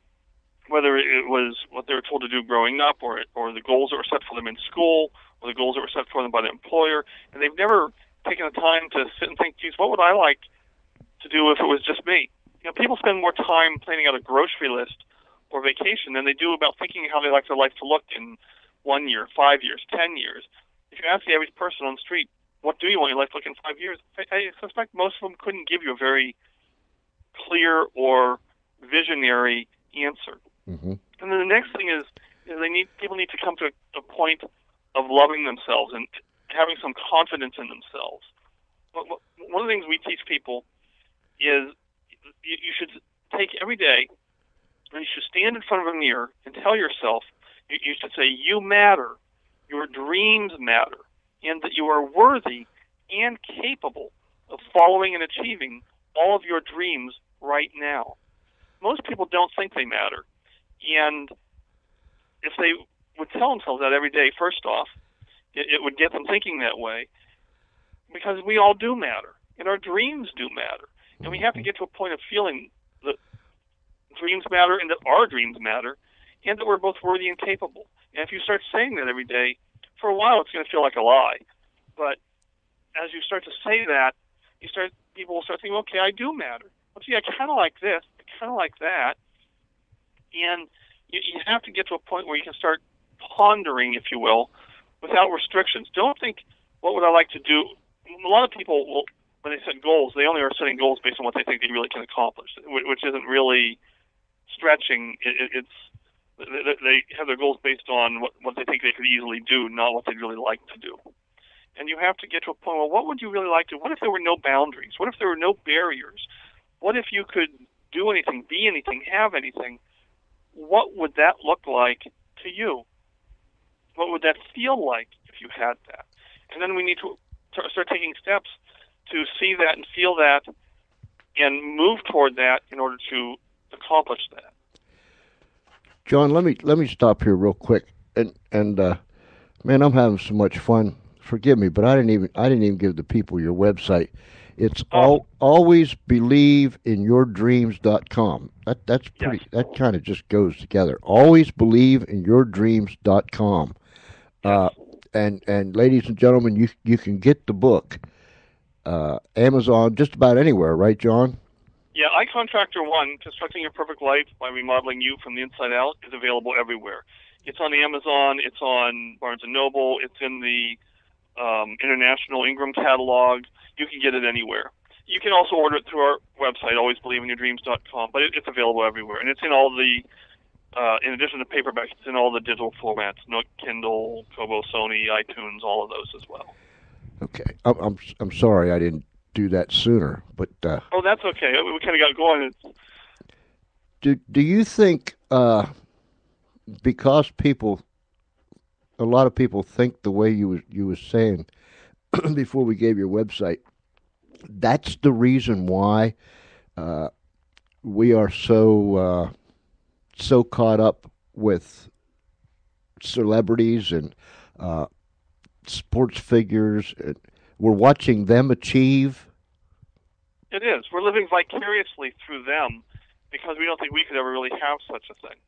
whether it was what they were told to do growing up, or the goals that were set for them in school, or the goals that were set for them by the employer, and they've never taken the time to sit and think, geez, what would I like to do if it was just me? people spend more time planning out a grocery list or vacation than they do about thinking how they like their life to look in 1 year, 5 years, 10 years. If you ask the average person on the street, what do you want your life to look in 5 years? I suspect most of them couldn't give you a very clear or visionary answer. Mm-hmm. And then the next thing is people need to come to a point of loving themselves and having some confidence in themselves. One of the things we teach people is you should take every day and you should stand in front of a mirror and tell yourself, you should say, you matter, your dreams matter, and that you are worthy and capable of following and achieving all of your dreams right now. Most people don't think they matter. And if they would tell themselves that every day, first off, it would get them thinking that way, because we all do matter, and our dreams do matter. And we have to get to a point of feeling that dreams matter and that our dreams matter, and that we're both worthy and capable. And if you start saying that every day, for a while it's going to feel like a lie. But as you start to say that, people will start thinking, okay, I do matter. Well, gee, I kind of like this, I kind of like that. And you have to get to a point where you can start pondering, if you will, without restrictions. Don't think, what would I like to do? A lot of people will, when they set goals, they only are setting goals based on what they think they really can accomplish, which isn't really stretching. They have their goals based on what they think they could easily do, not what they'd really like to do. And you have to get to a point, well, what would you really like to do? What if there were no boundaries? What if there were no barriers? What if you could do anything, be anything, have anything? What would that look like to you? What would that feel like if you had that? And then we need to start taking steps to see that and feel that and move toward that in order to accomplish that. John, let me stop here real quick. And man, I'm having so much fun. Forgive me, but I didn't even give the people your website. It's alwaysbelieveinyourdreams.com. That's pretty. Yes. That kind of just goes together. Alwaysbelieveinyourdreams.com. And ladies and gentlemen, you can get the book, Amazon, just about anywhere, right, John? Yeah, iContractor 1, Constructing Your Perfect Life by Remodeling You from the Inside Out, is available everywhere. It's on Amazon, it's on Barnes & Noble, it's in the International Ingram catalog. You can get it anywhere. You can also order it through our website, alwaysbelieveinyourdreams.com, but it's available everywhere. And it's in all the, in addition to paperback, it's in all the digital formats, Nook, Kindle, Kobo, Sony, iTunes, all of those as well. Okay. I'm sorry I didn't do that sooner, but... oh, that's okay. We kind of got going. Do you think, because a lot of people think the way you was saying before we gave your website, that's the reason why we are so caught up with celebrities and sports figures? We're watching them achieve. It is. We're living vicariously through them because we don't think we could ever really have such a thing.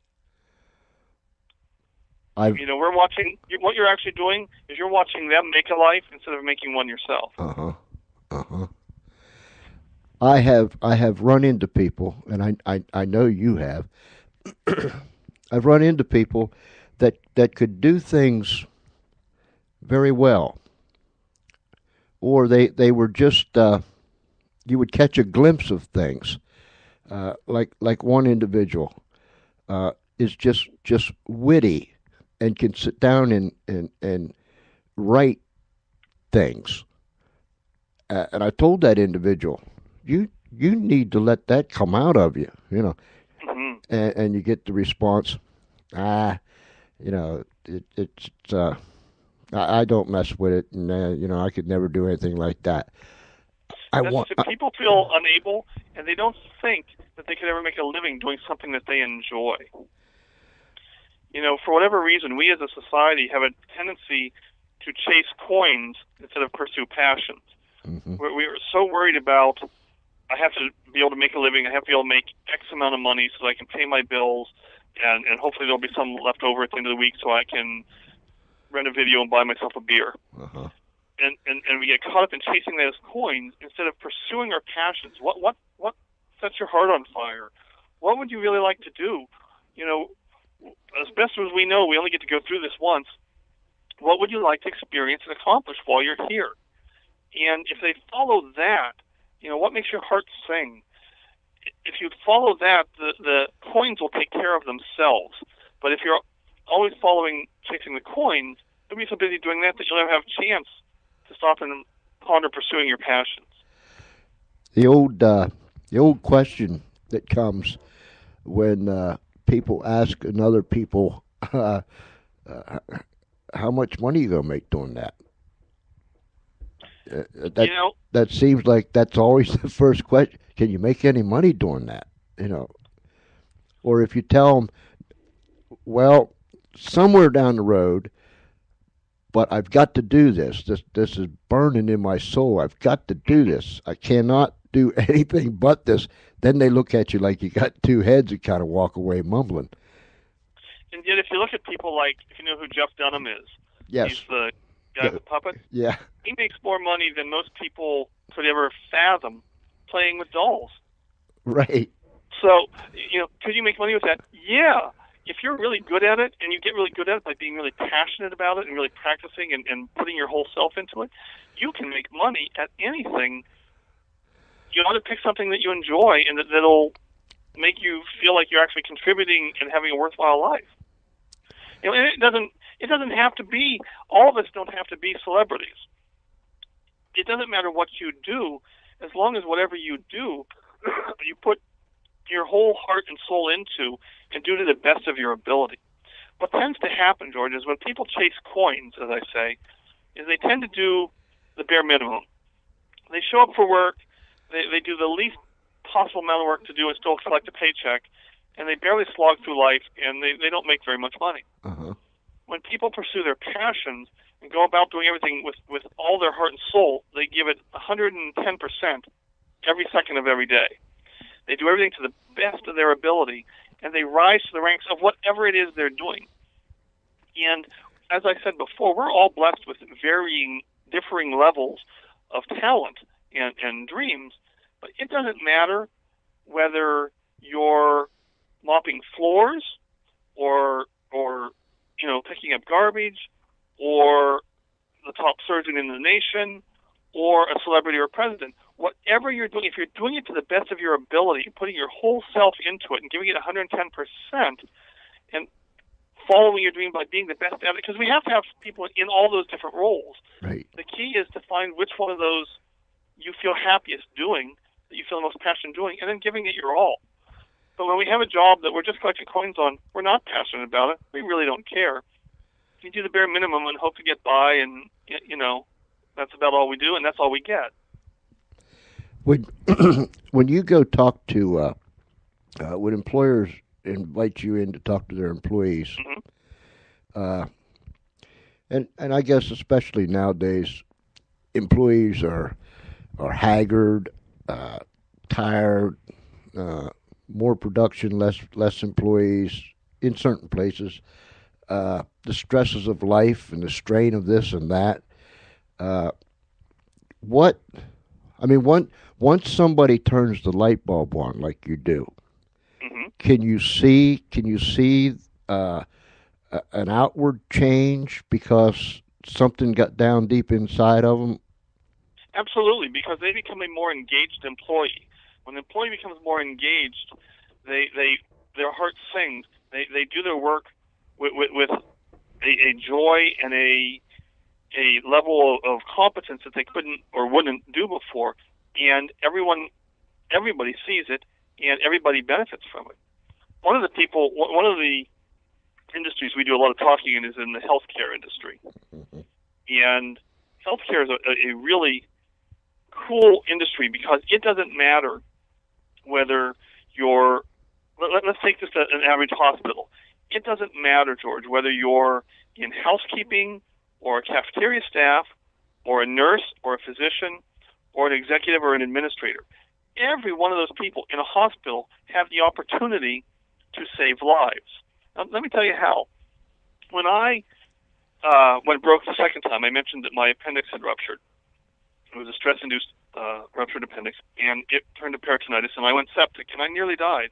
We're watching. What you're actually doing is you're watching them make a life instead of making one yourself. I have run into people, and I know you have. I've run into people that could do things very well, or they were just you would catch a glimpse of things, like one individual is just witty and can sit down and write things. And I told that individual, you need to let that come out of you, Mm-hmm. And you get the response, it's I don't mess with it, and I could never do anything like that. People feel unable, and they don't think that they could ever make a living doing something that they enjoy. For whatever reason, we as a society have a tendency to chase coins instead of pursue passions. Mm-hmm. We're so worried about, I have to be able to make a living, I have to be able to make X amount of money so that I can pay my bills, and hopefully there'll be some left over at the end of the week so I can rent a video and buy myself a beer. Uh-huh. And we get caught up in chasing that as coins instead of pursuing our passions. What sets your heart on fire? What would you really like to do? You know, as best as we know, we only get to go through this once. What would you like to experience and accomplish while you're here? And if they follow that, you know, what makes your heart sing? If you follow that, the coins will take care of themselves. But if you're always chasing the coins, you'll be so busy doing that you'll never have a chance to stop and ponder pursuing your passions. The old question that comes when people ask another people, how much money are you going to make doing that? That seems like that's always the first question. Can you make any money doing that? You know, or if you tell them, well, somewhere down the road, but I've got to do this. This is burning in my soul. I've got to do this. I cannot do anything but this. Then they look at you like you got two heads and kind of walk away mumbling. And yet, if you look at people like, if you know who Jeff Dunham is, yes, he's the guy with the puppet. Yeah, he makes more money than most people could ever fathom playing with dolls. Right. So, you know, could you make money with that? Yeah. If you're really good at it, and you get really good at it by being really passionate about it and really practicing and putting your whole self into it, you can make money at anything. You want to pick something that you enjoy and that'll make you feel like you're actually contributing and having a worthwhile life. You know, and it doesn't have to be, all of us don't have to be celebrities. It doesn't matter what you do, as long as whatever you do, you put your whole heart and soul into and do to the best of your ability. What tends to happen, George, is when people chase coins, as I say, is they tend to do the bare minimum. They show up for work, they do the least possible amount of work to do and still collect a paycheck, and they barely slog through life, and they don't make very much money. Uh-huh. When people pursue their passions and go about doing everything with all their heart and soul, they give it 110% every second of every day. They do everything to the best of their ability, and they rise to the ranks of whatever it is they're doing. And as I said before, we're all blessed with differing levels of talent and dreams, but it doesn't matter whether you're mopping floors or you know, picking up garbage, or the top surgeon in the nation, or a celebrity or a president. Whatever you're doing, if you're doing it to the best of your ability, putting your whole self into it and giving it 110%, and following your dream by being the best at it, because we have to have people in all those different roles. Right. The key is to find which one of those you feel happiest doing, that you feel the most passion doing, and then giving it your all. But when we have a job that we're just collecting coins on, we're not passionate about it. We really don't care. We do the bare minimum and hope to get by, and, you know, that's about all we do, and that's all we get. When you go talk to, when employers invite you in to talk to their employees, Mm-hmm. And I guess especially nowadays, employees are haggard, tired, more production, less employees in certain places. The stresses of life and the strain of this and that. Once somebody turns the light bulb on, like you do, Mm-hmm. can you see an outward change because something got down deep inside of them? Absolutely, because they become a more engaged employee. When the employee becomes more engaged, their heart sings. They do their work with a joy and a level of competence that they couldn't or wouldn't do before, and everybody sees it, and everybody benefits from it. One of the industries we do a lot of talking in is in the healthcare industry, Mm-hmm. and healthcare is a really cool industry because it doesn't matter whether you're, let's take just an average hospital. It doesn't matter, George, whether you're in housekeeping or a cafeteria staff or a nurse or a physician or an executive or an administrator. Every one of those people in a hospital have the opportunity to save lives. Now, let me tell you how. When I went broke the second time, I mentioned that my appendix had ruptured. It was a stress-induced ruptured appendix, and it turned to peritonitis, and I went septic, and I nearly died.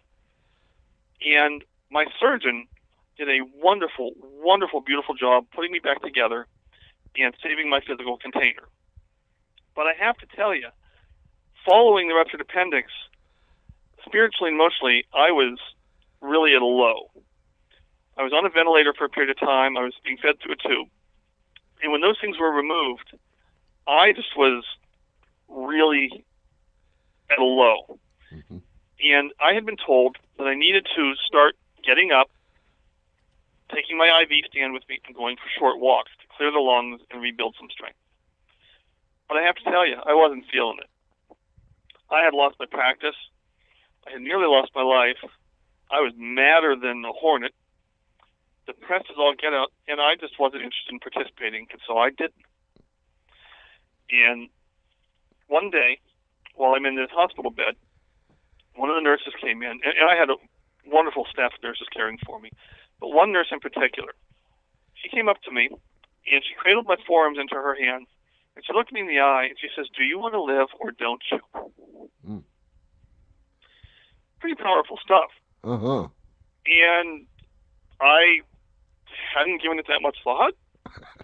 And my surgeon did a wonderful, wonderful, beautiful job putting me back together and saving my physical container. But I have to tell you, following the ruptured appendix, spiritually and emotionally, I was really at a low. I was on a ventilator for a period of time. I was being fed through a tube. And when those things were removed, I just was really at a low. Mm-hmm. And I had been told that I needed to start getting up, taking my IV stand with me, and going for short walks to clear the lungs and rebuild some strength. But I have to tell you, I wasn't feeling it. I had lost my practice. I had nearly lost my life. I was madder than a hornet, depressed as all get out, and I just wasn't interested in participating, and so I didn't. And one day, while I'm in this hospital bed, one of the nurses came in, and I had a wonderful staff of nurses caring for me, but one nurse in particular, she came up to me, and she cradled my forearms into her hands, and she looked me in the eye, and she says, "Do you want to live or don't you?" Mm. Pretty powerful stuff. Uh-huh. And I hadn't given it that much thought.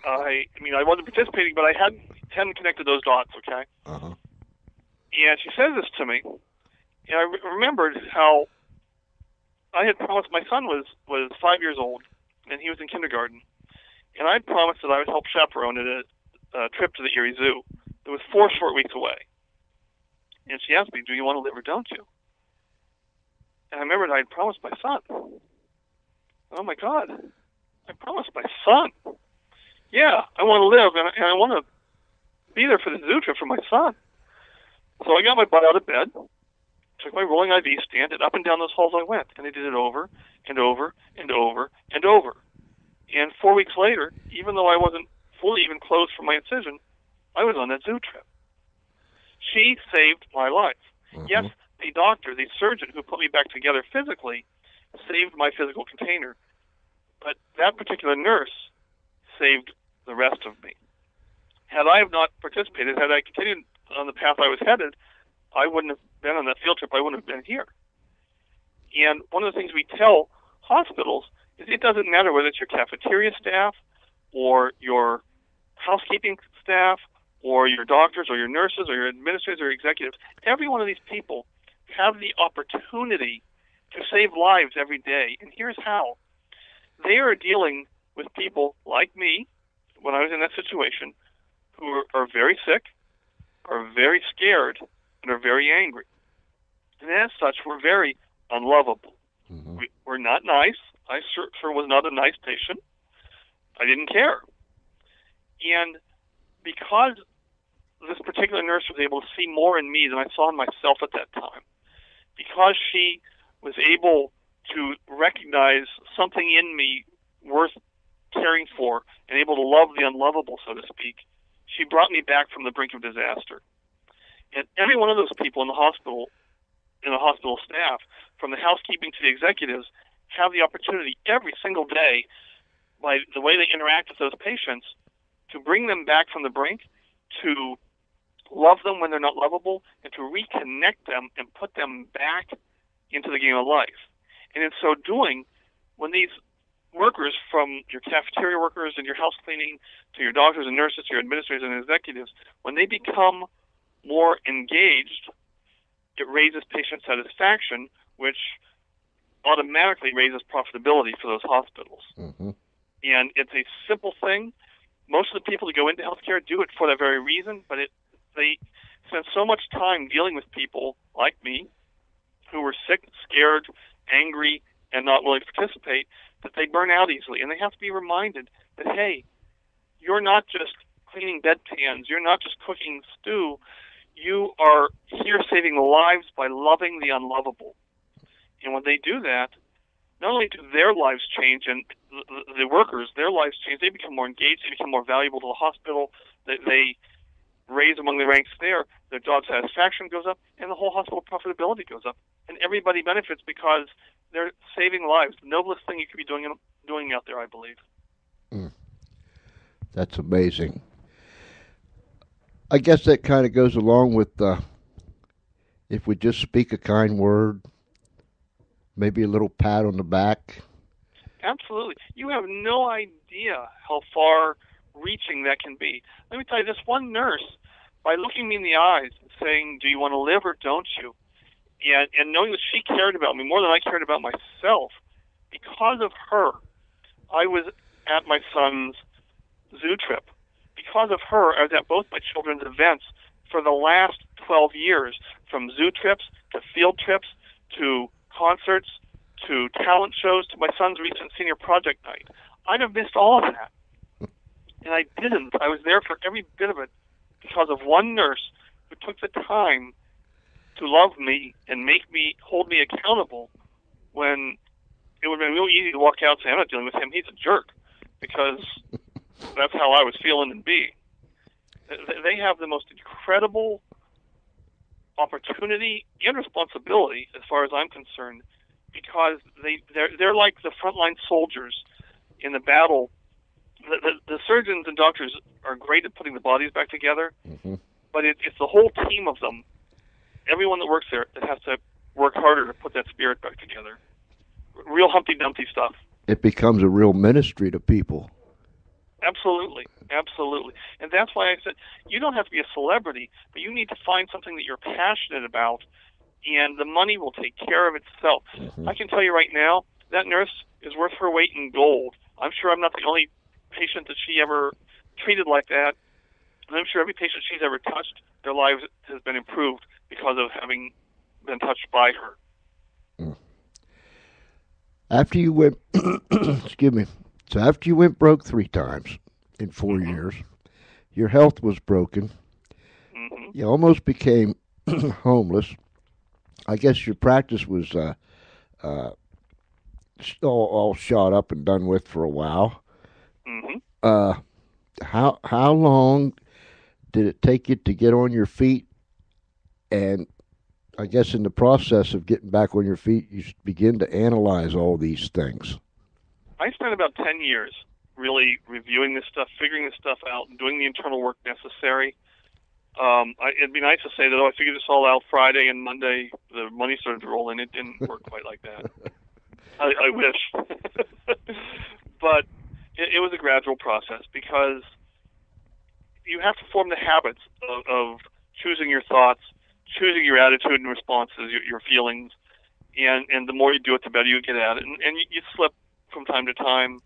I wasn't participating, but I hadn't connected those dots, okay? Uh-huh. And she says this to me, and I remembered how I had promised. My son was 5 years old, and he was in kindergarten, and I had promised that I would help chaperone at a trip to the Erie Zoo. It was 4 short weeks away. And she asked me, "Do you want to live or don't you?" And I remembered I had promised my son. Oh, my God. I promised my son. Yeah, I want to live, and I want to be there for the zoo trip for my son. So I got my butt out of bed, took my rolling IV stand, and up and down those halls I went. And I did it over and over and over and over. And 4 weeks later, even though I wasn't fully even closed from my incision, I was on that zoo trip. She saved my life. Mm-hmm. Yes, the doctor, the surgeon who put me back together physically, saved my physical container. But that particular nurse saved the rest of me. Had I have not participated, had I continued on the path I was headed, I wouldn't have been on that field trip. I wouldn't have been here. And one of the things we tell hospitals is it doesn't matter whether it's your cafeteria staff or your housekeeping staff or your doctors or your nurses or your administrators or executives. Every one of these people have the opportunity to save lives every day. And here's how. They are dealing with people like me when I was in that situation who are very sick, are very scared, and are very angry. And as such, we're very unlovable. Mm-hmm. We're not nice. I sure was not a nice patient. I didn't care. And because this particular nurse was able to see more in me than I saw in myself at that time, because she was able to recognize something in me worth caring for and able to love the unlovable, so to speak, she brought me back from the brink of disaster. And every one of those people in the hospital staff, from the housekeeping to the executives, have the opportunity every single day, by the way they interact with those patients, to bring them back from the brink, to love them when they're not lovable, and to reconnect them and put them back into the game of life. And in so doing, when these workers, from your cafeteria workers and your house cleaning to your doctors and nurses to your administrators and executives, when they become more engaged, it raises patient satisfaction, which automatically raises profitability for those hospitals. Mm-hmm. And it's a simple thing. Most of the people that go into healthcare do it for that very reason, but they spend so much time dealing with people like me who were sick, scared, angry, and not willing to participate, that they burn out easily. And they have to be reminded that, hey, you're not just cleaning bedpans, you're not just cooking stew, you are here saving lives by loving the unlovable. And when they do that, not only do their lives change and the workers, their lives change, they become more engaged, they become more valuable to the hospital, they raise among the ranks there, their job satisfaction goes up, and the whole hospital profitability goes up. And everybody benefits because they're saving lives. The noblest thing you could be doing out there, I believe. That's amazing. I guess that kind of goes along with if we just speak a kind word, maybe a little pat on the back. Absolutely. You have no idea how far reaching that can be. Let me tell you, this one nurse, by looking me in the eyes, saying, "Do you want to live or don't you?" And knowing that she cared about me more than I cared about myself, because of her, I was at my son's zoo trip. Because of her, I was at both my children's events for the last 12 years, from zoo trips to field trips to concerts to talent shows to my son's recent senior project night. I'd have missed all of that. And I didn't. I was there for every bit of it because of one nurse who took the time to love me and hold me accountable when it would have been real easy to walk out and say, "I'm not dealing with him, he's a jerk," because that's how I was feeling and being. They have the most incredible opportunity and responsibility, as far as I'm concerned, because they're like the frontline soldiers in the battle. The surgeons and doctors are great at putting the bodies back together, but it's the whole team of them, everyone that works there, that has to work harder to put that spirit back together. Real Humpty Dumpty stuff. It becomes a real ministry to people. Absolutely. Absolutely. And that's why I said, you don't have to be a celebrity, but you need to find something that you're passionate about, and the money will take care of itself. I can tell you right now, that nurse is worth her weight in gold. I'm sure I'm not the only patient that she ever treated like that, and I'm sure every patient she's ever touched, their lives has been improved because of having been touched by her. After you went, excuse me, so after you went broke 3 times in 4 years, your health was broken. You almost became homeless. I guess your practice was all shot up and done with for a while. How long did it take you to get on your feet? And I guess in the process of getting back on your feet, you begin to analyze all these things. I spent about 10 years really reviewing this stuff, figuring this stuff out, and doing the internal work necessary. It'd be nice to say that, I figured this all out Friday, and Monday the money started to roll in. It didn't work quite like that. I wish. But it was a gradual process, because you have to form the habits of choosing your thoughts, choosing your attitude and responses, your feelings, and the more you do it, the better you get at it. And you slip from time to time,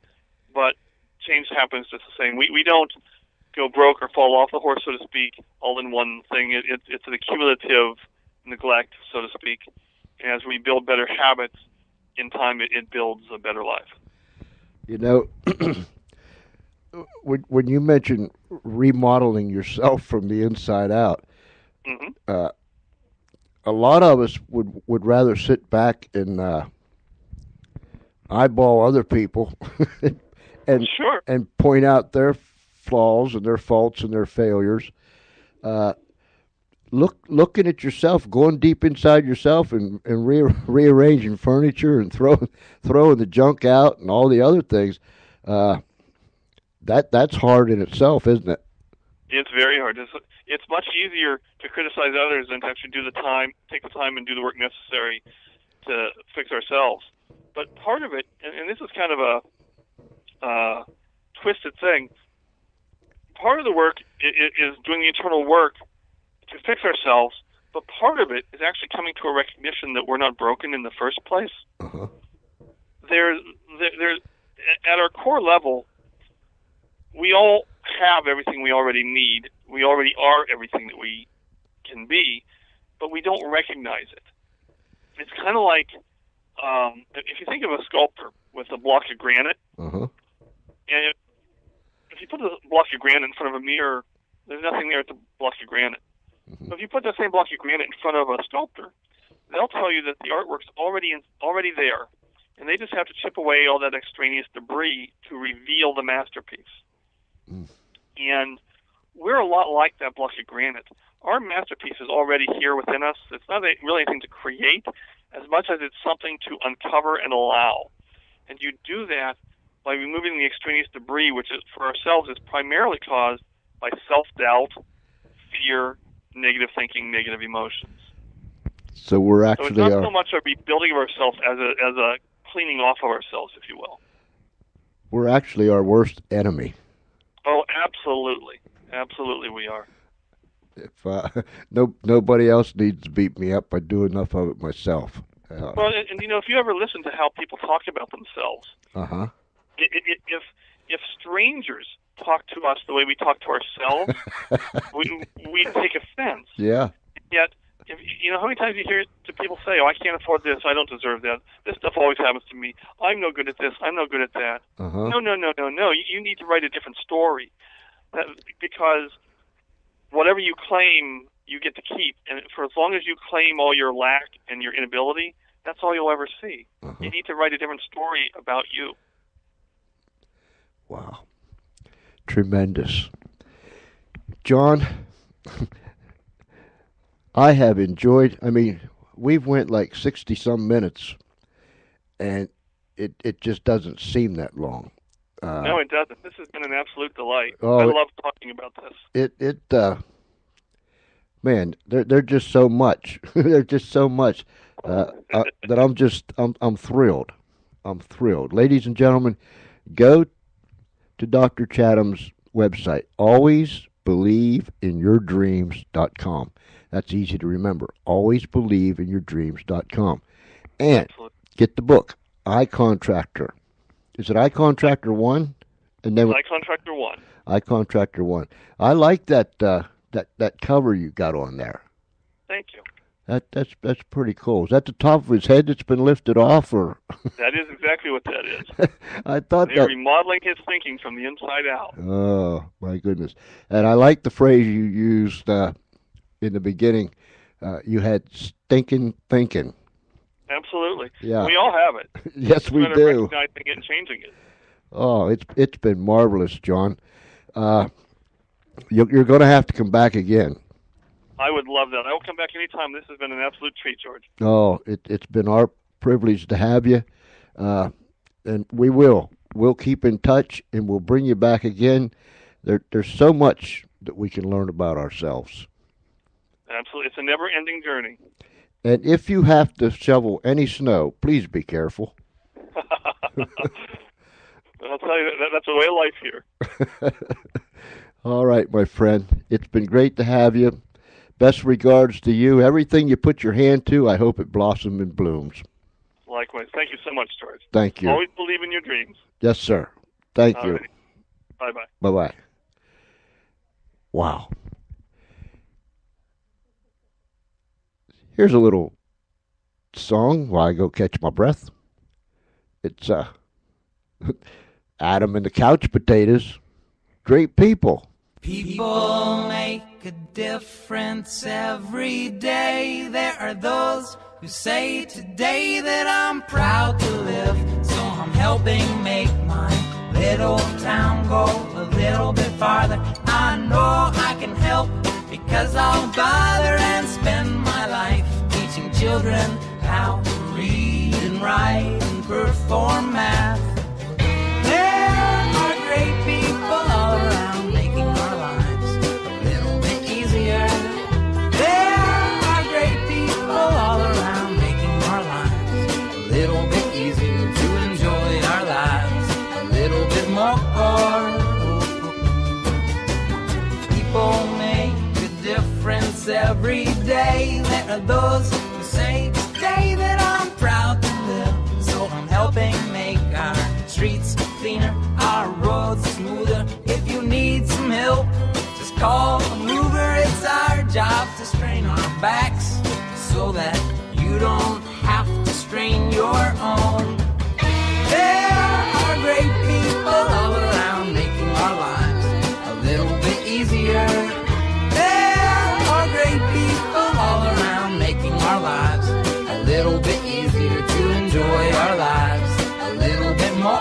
but change happens just the same. We don't go broke or fall off the horse, so to speak, all in one thing. It's an accumulative neglect, so to speak. And as we build better habits, in time it builds a better life. You know, when you mention remodeling yourself from the inside out, a lot of us would rather sit back and eyeball other people and point out their flaws and their faults and their failures. Looking at yourself, going deep inside yourself, and rearranging furniture and throwing the junk out and all the other things. That's hard in itself, isn't it? It's very hard. It's much easier to criticize others than to actually take the time and do the work necessary to fix ourselves. But part of it, and this is kind of a twisted thing, part of the work is doing the internal work to fix ourselves, but part of it is actually coming to a recognition that we're not broken in the first place. There's at our core level, we all have everything we already need. We already are everything that we can be, but we don't recognize it. It's kind of like if you think of a sculptor with a block of granite, and if you put a block of granite in front of a mirror, there's nothing there at the block of granite. But if you put that same block of granite in front of a sculptor, they'll tell you that the artwork's already there, and they just have to chip away all that extraneous debris to reveal the masterpiece. And we're a lot like that block of granite. Our masterpiece is already here within us. It's not really anything to create as much as it's something to uncover and allow. And you do that by removing the extraneous debris, which is, for ourselves, is primarily caused by self-doubt, fear, negative thinking, negative emotions. So we're So actually it's not so much a rebuilding of ourselves as a cleaning off of ourselves, if you will. we're actually our worst enemy. Oh, absolutely. Absolutely we are. If nobody else needs to beat me up, I do enough of it myself. Well, and you know, if you ever listen to how people talk about themselves, Uh-huh. if strangers talk to us the way we talk to ourselves, we take offense. Yeah. Yet, you know, how many times you hear people say, "Oh, I can't afford this. I don't deserve that. This stuff always happens to me. I'm no good at this. I'm no good at that." Uh-huh. No. You need to write a different story, because whatever you claim, you get to keep. And for as long as you claim all your lack and your inability, that's all you'll ever see. Uh-huh. You need to write a different story about you. Wow. Tremendous. John, I have enjoyed, we've went like 60-some minutes, and it just doesn't seem that long. No, it doesn't. This has been an absolute delight. Oh, I love talking about this. Man, they're just so much. They're just so much that I'm thrilled. I'm thrilled. Ladies and gentlemen, go to Dr. Chatham's website, alwaysbelieveinyourdreams.com. That's easy to remember, alwaysbelieveinyourdreams.com. And Absolutely. get the book, I Contractor. Is it I Contractor 1? And then I Contractor 1. I Contractor 1. I like that that cover you got on there. Thank you. That's pretty cool. Is that the top of his head that's been lifted off, or? That is exactly what that is. I thought They're remodeling his thinking from the inside out. Oh my goodness! And I like the phrase you used in the beginning. You had stinking thinking. Absolutely. Yeah. We all have it. Yes, we It's do. recognizing it and changing it. Oh, it's been marvelous, John. You're going to have to come back again. I would love that. I will come back anytime. This has been an absolute treat, George. Oh, it's been our privilege to have you, and we'll keep in touch, and we'll bring you back again. There's so much that we can learn about ourselves. Absolutely. It's a never-ending journey. And if you have to shovel any snow, please be careful. I'll tell you, that's a way of life here. All right, my friend. It's been great to have you. Best regards to you. Everything you put your hand to, I hope it blossoms and blooms. Likewise. Thank you so much, George. Thank you. Always believe in your dreams. Yes, sir. Thank you. Alrighty. Bye-bye. Bye-bye. Wow. Here's a little song while I go catch my breath. It's Adam and the Couch Potatoes. Great people. People make a difference every day. There are those who say today that I'm proud to live, so I'm helping make my little town go a little bit farther. I know I can help because I'll bother and spend my life teaching children how to read and write and perform math. There are great people all around making our lives a little bit easier. There are great people all around making our lives a little bit easier, to enjoy our lives a little bit more. People make a difference every day. There are those who say today that I'm proud to live, so I'm helping make our streets cleaner, our roads smoother. If you need some help, just call a mover. It's our job to strain our backs so that you don't have to strain your own. There are great people all around making our lives a little bit easier. There are great people all around making our lives a little bit easier, to enjoy our lives a little bit more.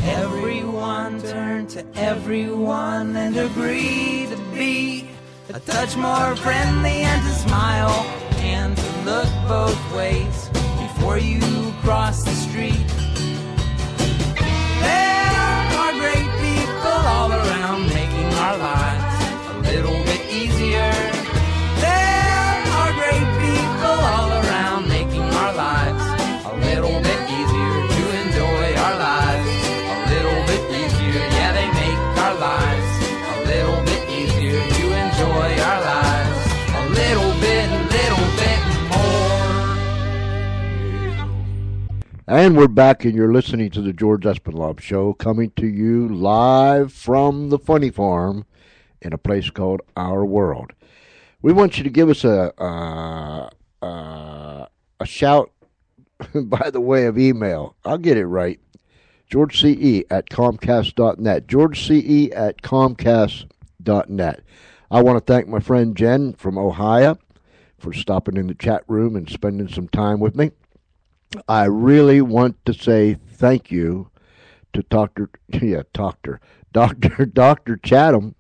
Everyone turn to everyone and agree to be a touch more friendly and to smile and to look both ways before you cross the street. There are great people all around making our lives a little bit easier. There are great people all around making our lives a little bit easier to enjoy our lives a little bit easier. Yeah, they make our lives a little bit easier to enjoy our lives a little bit more. And we're back, and you're listening to the George Espinlove Show, coming to you live from the Funny Farm in a place called Our World. We want you to give us a shout by the way of email. I'll get it right. GeorgeCE@Comcast.net. GeorgeCE@Comcast.net. I want to thank my friend Jen from Ohio for stopping in the chat room and spending some time with me. I really want to say thank you to Dr. Chatham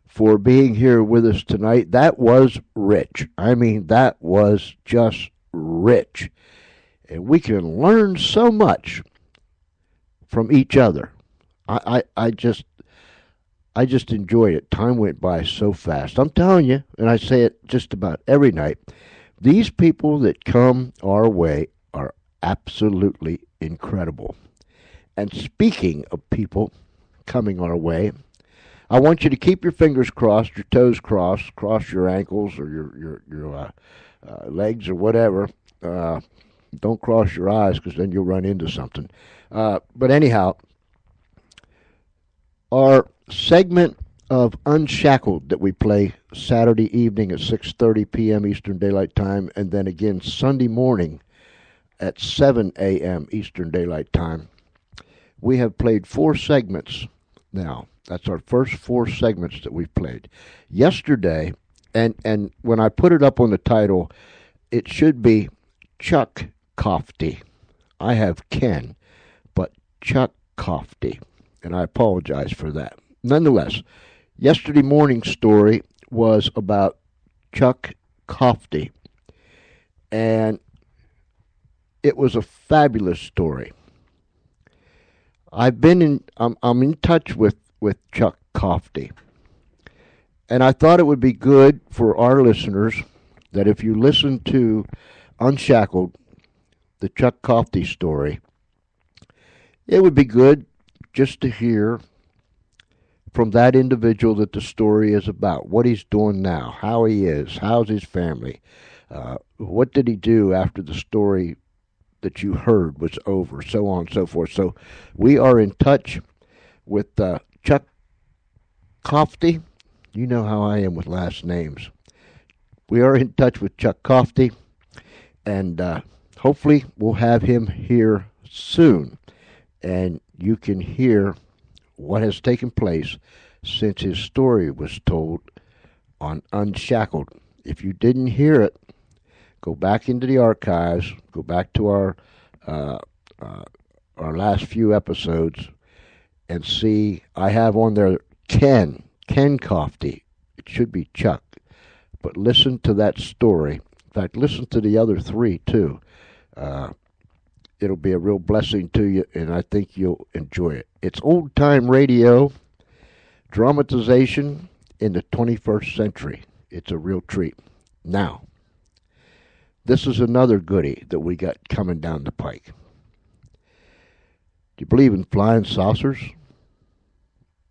for being here with us tonight. That was rich. I mean, that was just rich. And we can learn so much from each other. I just enjoyed it. Time went by so fast. I'm telling you, and I say it just about every night, these people that come our way are absolutely incredible. And speaking of people coming our way, I want you to keep your fingers crossed, your toes crossed, cross your ankles or your legs or whatever. Don't cross your eyes because then you'll run into something. But anyhow, our segment of Unshackled that we play Saturday evening at 6:30 p.m. Eastern Daylight Time, and then again Sunday morning at 7 a.m. Eastern Daylight Time. We have played 4 segments now. That's our first 4 segments that we've played. Yesterday, and when I put it up on the title, it should be Chuck Kofty. I have Ken, but Chuck Kofty, and I apologize for that. Nonetheless, yesterday morning's story was about Chuck Kofty, and it was a fabulous story. I'm in touch with Chuck Kofty, and I thought it would be good for our listeners that if you listen to Unshackled, the Chuck Kofty story, it would be good just to hear from that individual that the story is about, what he's doing now, how he is, how's his family, what did he do after the story that you heard was over, so on and so forth. So we are in touch with Chuck Kofty. You know how I am with last names. We are in touch with Chuck Kofty, and hopefully we'll have him here soon, and you can hear what has taken place since his story was told on Unshackled. If you didn't hear it, go back into the archives, go back to our last few episodes, and see. I have on there Ken Kofty. It should be Chuck, but listen to that story. In fact, listen to the other 3 too. It'll be a real blessing to you, and I think you'll enjoy it. It's old-time radio, dramatization in the 21st century. It's a real treat. Now, this is another goodie that we got coming down the pike. Do you believe in flying saucers?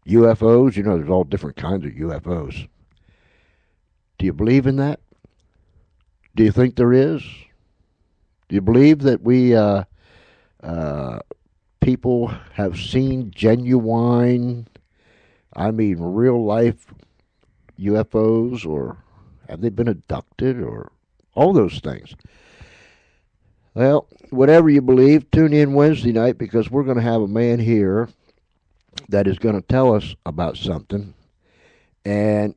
UFOs? You know, there's all different kinds of UFOs. Do you believe in that? Do you think there is? Do you believe that we people have seen genuine, I mean real life UFOs, or have they been abducted, or all those things? Well, whatever you believe, tune in Wednesday night, because we're going to have a man here that is going to tell us about something. And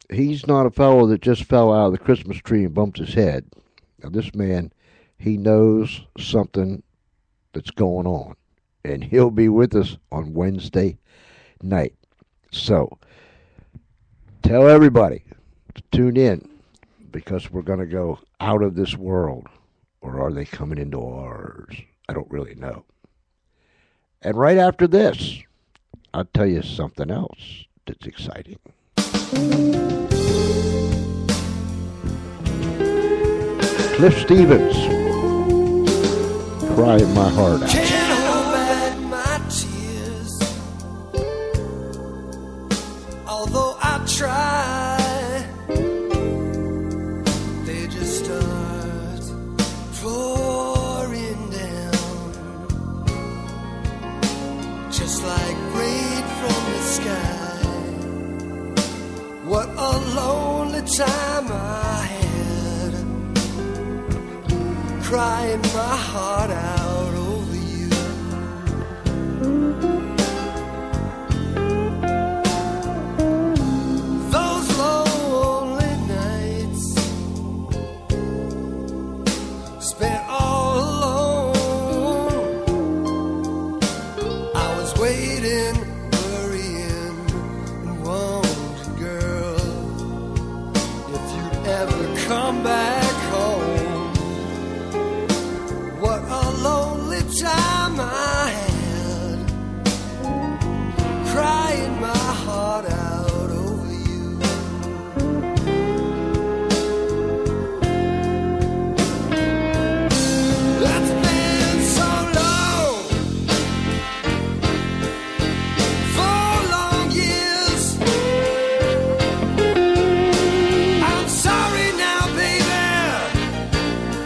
he's not a fellow that just fell out of the Christmas tree and bumped his head. Now, this man, he knows something that's going on. And he'll be with us on Wednesday night. So, Tell everybody to tune in because we're going to go out of this world. Or are they coming into ours? I don't really know. And right after this, I'll tell you something else that's exciting. Cliff Stevens, crying my heart out. Can't hold back my tears, although I try, they just start pouring down, just like rain from the sky. What a lonely time I had, crying my heart out over you. Those lonely nights spent all alone, I was waiting, worrying, and wondering, girl, if you'd ever come back home. What a lonely time I had, crying my heart out over you. It's been so long, 4 long years. I'm sorry now, baby,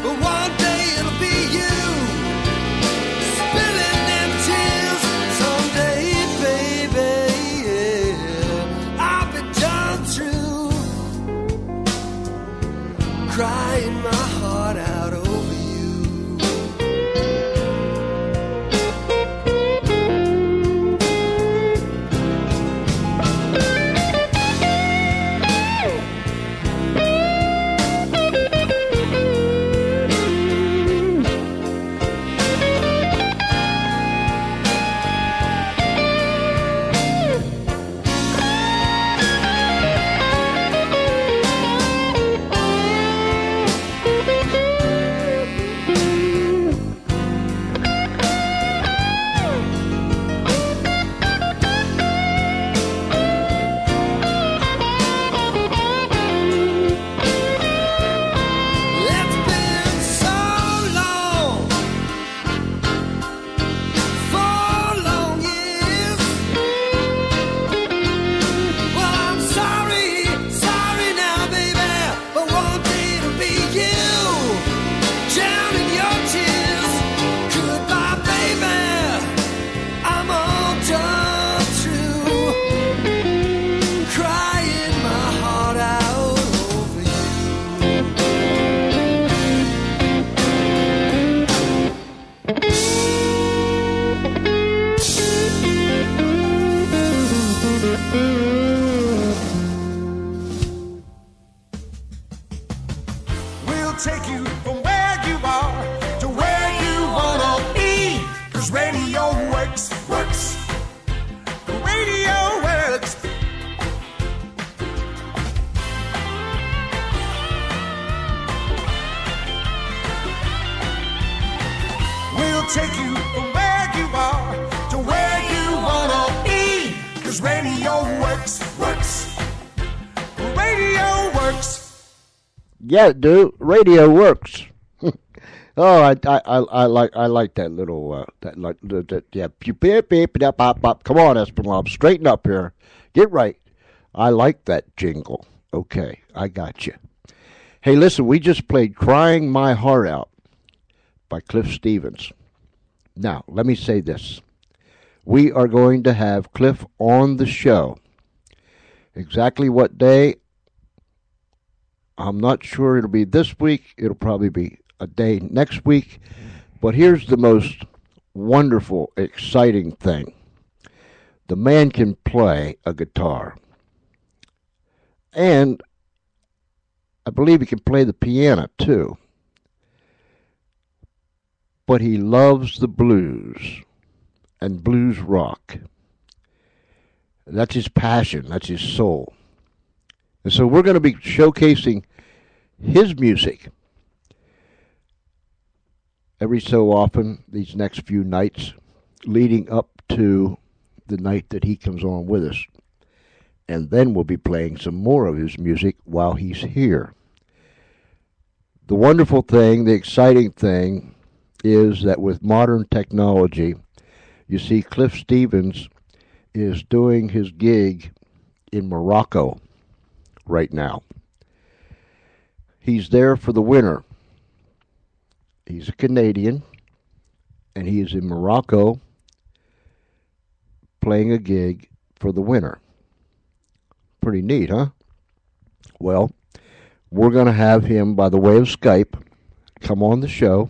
but one day it'll be you spilling them tears. Someday, baby, yeah, I'll be done through, crying my heart out over you. It's been so long, 4 long years. Well, I'm sorry, sorry now, baby, but one day it'll be you drowning your tears. Goodbye, baby, I'm all done through, crying my heart out over you. We'll take you from where you are to where you wanna be. 'Cause radio works. The radio works. We'll take you from where you are to where you wanna be. 'Cause radio works. Radio works. Yeah, dude, radio works. Oh, I like that little yeah. Beep, beep, beep, pop, pop. Come on, Espinal, straighten up here. Get right. I like that jingle. Okay, I got you. Hey, listen, we just played "Crying My Heart Out" by Cliff Stevens. Now, let me say this: we are going to have Cliff on the show. Exactly what day? I'm not sure it'll be this week. It'll probably be a day next week. But here's the most wonderful, exciting thing. The man can play a guitar. And I believe he can play the piano too. But he loves the blues and blues rock. That's his passion. That's his soul. And so we're going to be showcasing his music every so often these next few nights leading up to the night that he comes on with us. And then we'll be playing some more of his music while he's here. The wonderful thing, the exciting thing, is that with modern technology, you see Cliff Stevens is doing his gig in Morocco right now. He's there for the winter. He's a Canadian, and he is in Morocco playing a gig for the winter. Pretty neat, huh? Well, we're going to have him, by the way of Skype, come on the show,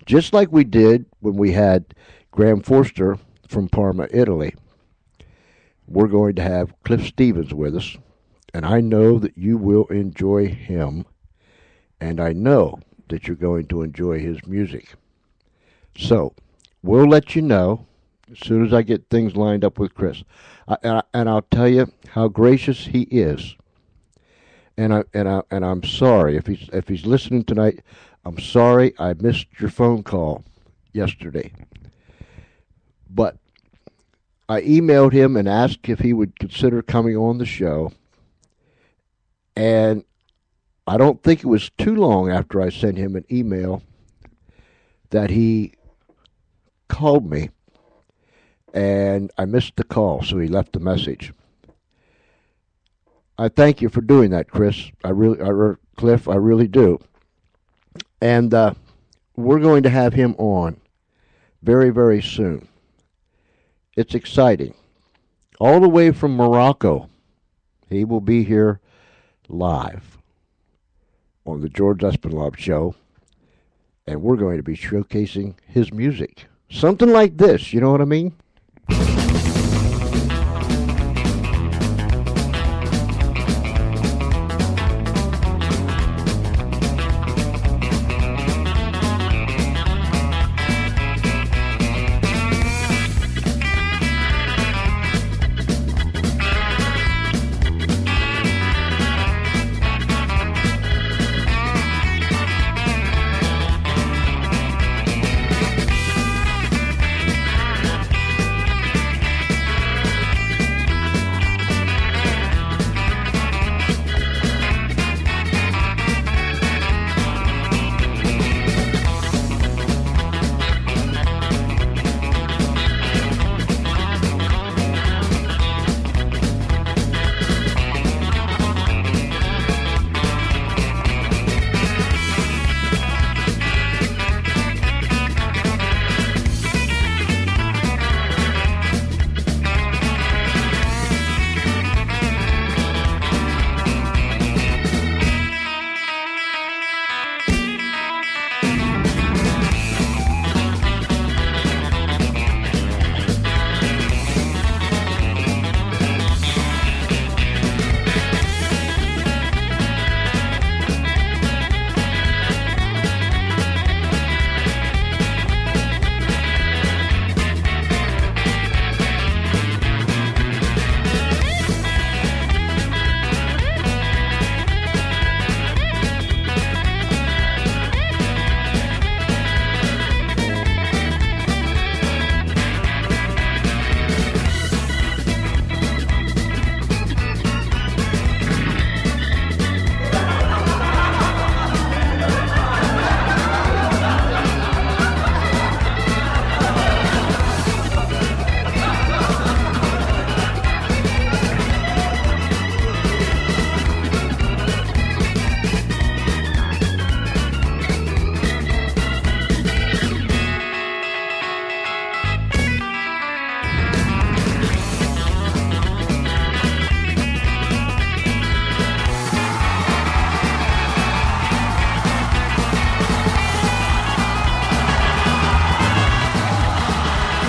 just like we did when we had Graham Forster from Parma, Italy. We're going to have Cliff Stevens with us, and I know that you will enjoy him, and I know that you're going to enjoy his music. So, we'll let you know as soon as I get things lined up with Chris. And I'll tell you how gracious he is. And I'm sorry if he's listening tonight. I'm sorry I missed your phone call yesterday. But I emailed him and asked if he would consider coming on the show. And I don't think it was too long after I sent him an email that he called me. And I missed the call, so he left a message. I thank you for doing that, Chris. Cliff, I really do. And we're going to have him on very, very soon. It's exciting. All the way from Morocco, he will be here live on the George Espinlove Show, and we're going to be showcasing his music. Something like this, you know what I mean?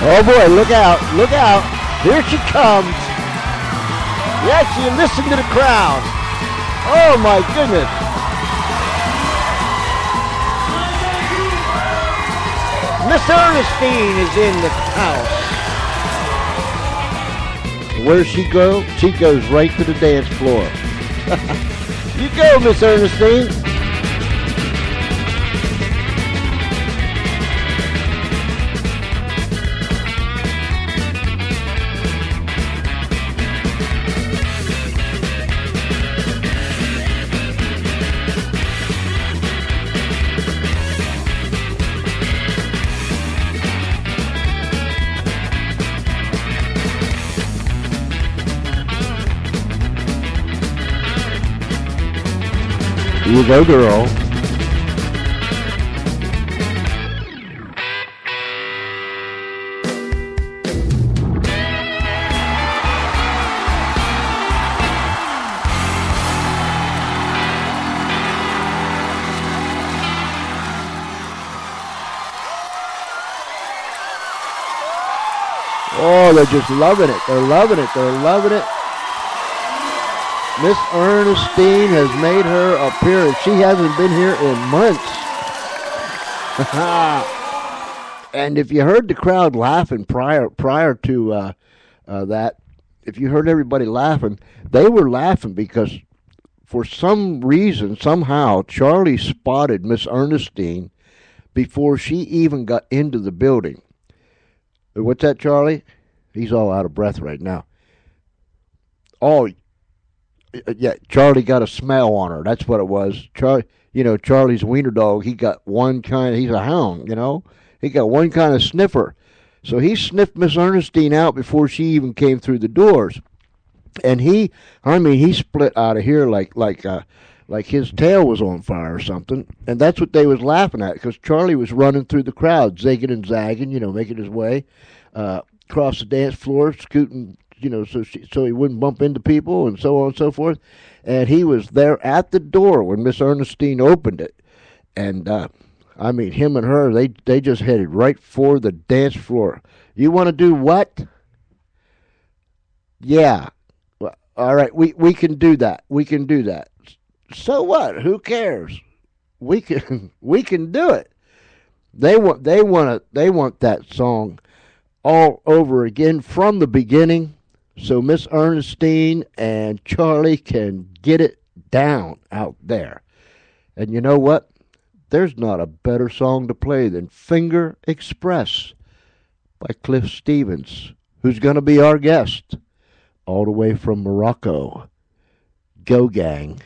Oh boy, look out, look out. Here she comes. Yes, you listen to the crowd. Oh my goodness. Miss Ernestine is in the house. Where does she go? She goes right to the dance floor. You go, Miss Ernestine. You go, girl. Oh, they're just loving it. They're loving it. They're loving it. Miss Ernestine has made her appearance. She hasn't been here in months. And if you heard the crowd laughing prior to that, if you heard everybody laughing, they were laughing because for some reason, somehow, Charlie spotted Miss Ernestine before she even got into the building. What's that, Charlie? He's all out of breath right now. Oh, yeah, Charlie got a smell on her. That's what it was. Charlie's wiener dog, he got one kind, he's a hound, He got one kind of sniffer. So he sniffed Miss Ernestine out before she even came through the doors. And he split out of here like his tail was on fire or something. And that's what they was laughing at, because Charlie was running through the crowd, zigging and zagging, making his way across the dance floor, scooting, so he wouldn't bump into people and so on and so forth. And he was there at the door when Miss Ernestine opened it. And, him and her, they just headed right for the dance floor. You want to do what? Yeah. Well, all right, we can do that. We can do that. So what? Who cares? We can do it. They want that song all over again from the beginning, so Miss Ernestine and Charlie can get it down out there. And you know what? There's not a better song to play than Finger Express by Cliff Stevens, who's going to be our guest all the way from Morocco. Go, gang.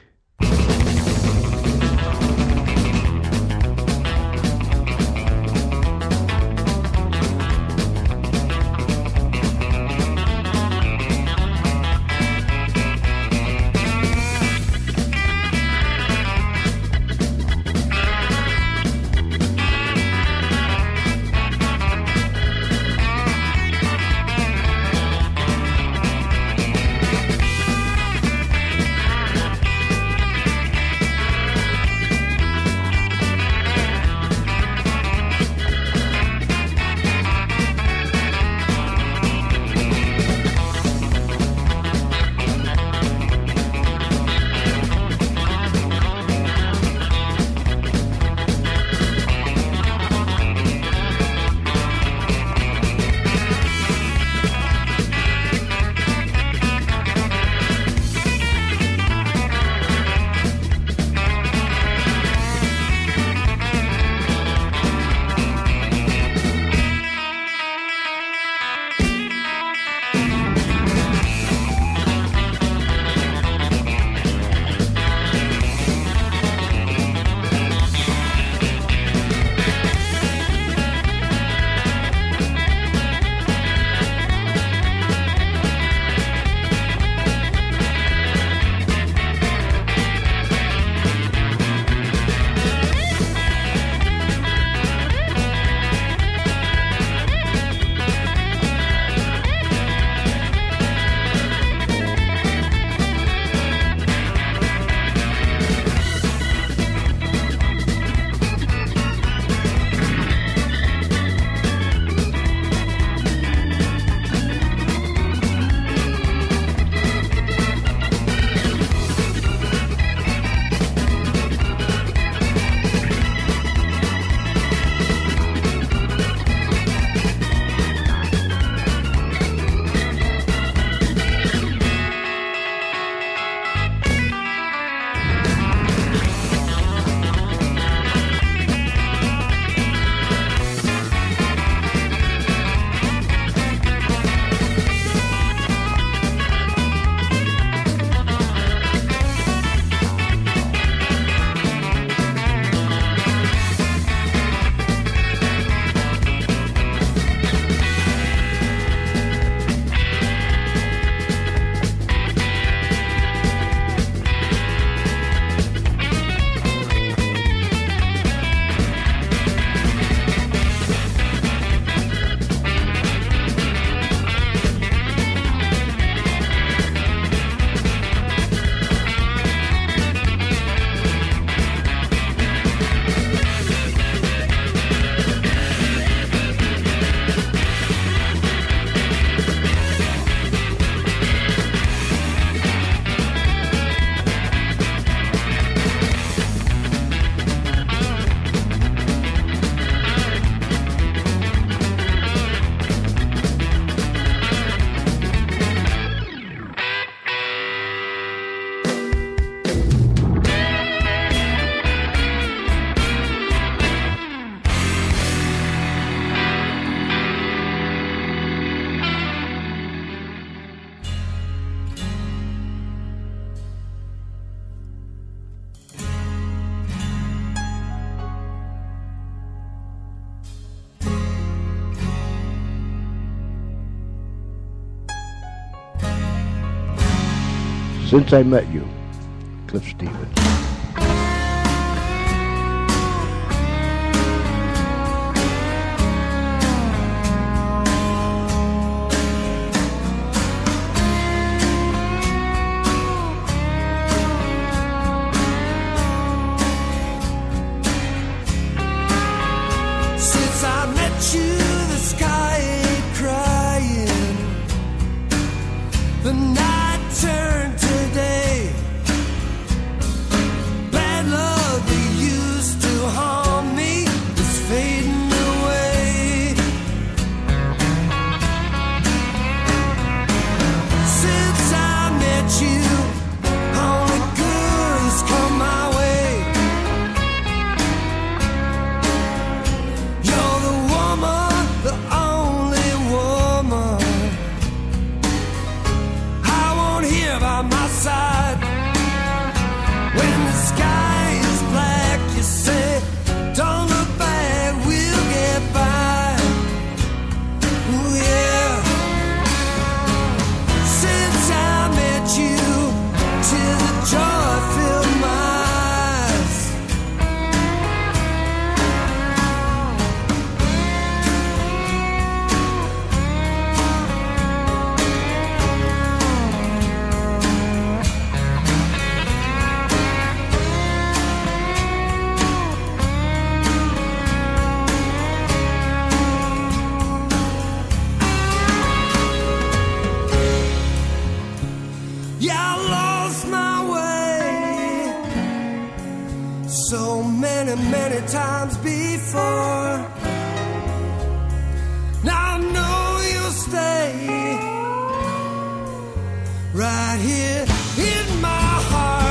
Since I Met You, Cliff Stevens. Since I met you, the sky ain't crying. The night turned to day. Bad love that used to harm me is fading away. Since I met you, only good has come my way. You're the woman, the only woman I won't hear by my side. When the sky is black, you say, don't look back, we'll get by. Ooh, yeah. Since I met you, tears of joy fill my eyes. Yeah, I lost my way so many, many times before. Now I know you'll stay right here in my heart.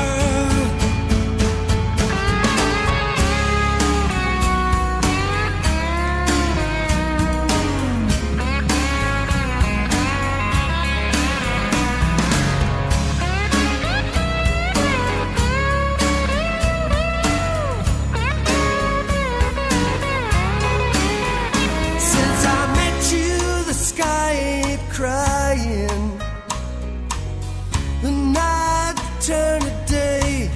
Since I met you, the sky ain't crying. The night turned to day.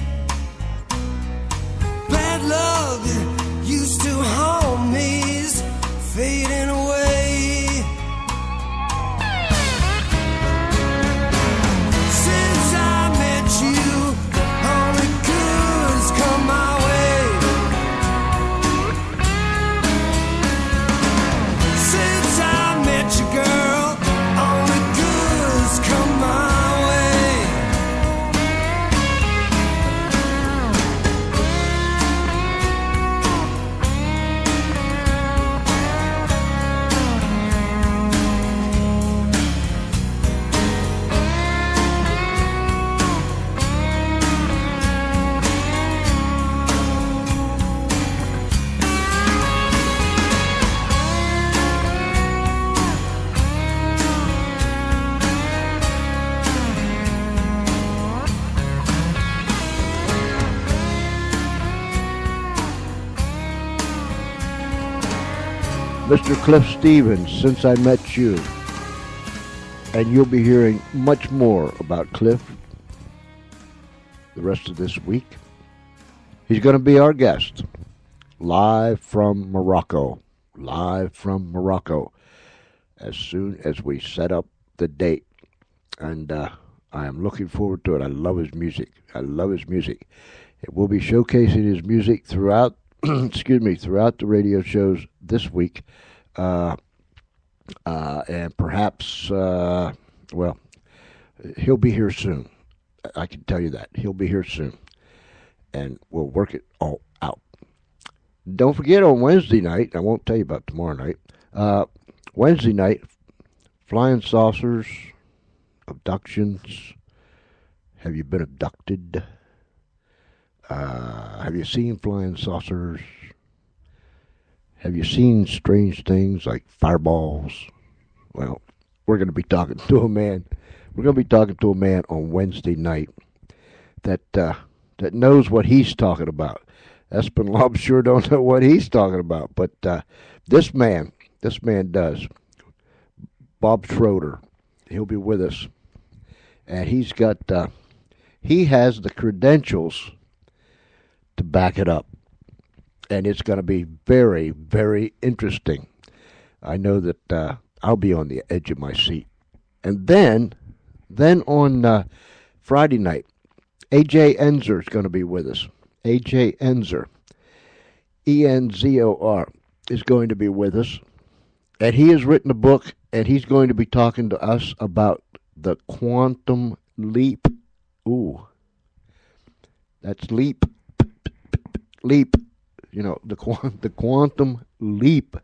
Bad love that used to haunt me's fading away. Since I met you, only good's come my way. Since I met you, girl, only good's come my way. Mr. Cliff Stevens, Since I Met You. And you'll be hearing much more about Cliff the rest of this week. He's going to be our guest, live from Morocco. Live from Morocco. As soon as we set up the date. And I am looking forward to it. I love his music. I love his music. It will be showcasing his music throughout throughout the radio shows this week, and perhaps, well, he'll be here soon. I can tell you that. He'll be here soon, and we'll work it all out. Don't forget on Wednesday night, I won't tell you about tomorrow night, Wednesday night, flying saucers, abductions. Have you been abducted? Have you seen flying saucers? Have you seen strange things like fireballs? Well, we're going to be talking to a man. We're going to be talking to a man on Wednesday night that knows what he's talking about. Espinlob sure don't know what he's talking about, but this man does. Bob Schroeder, he'll be with us, and he's got He has the credentials to back it up. And it's going to be very, very interesting. I know that I'll be on the edge of my seat. And then on Friday night, A.J. Enzer is going to be with us. A.J. Enzer, E-N-Z-O-R, is going to be with us. And he has written a book, and he's going to be talking to us about the quantum leap. Ooh. That's leap. Leap. You know, the quantum leap.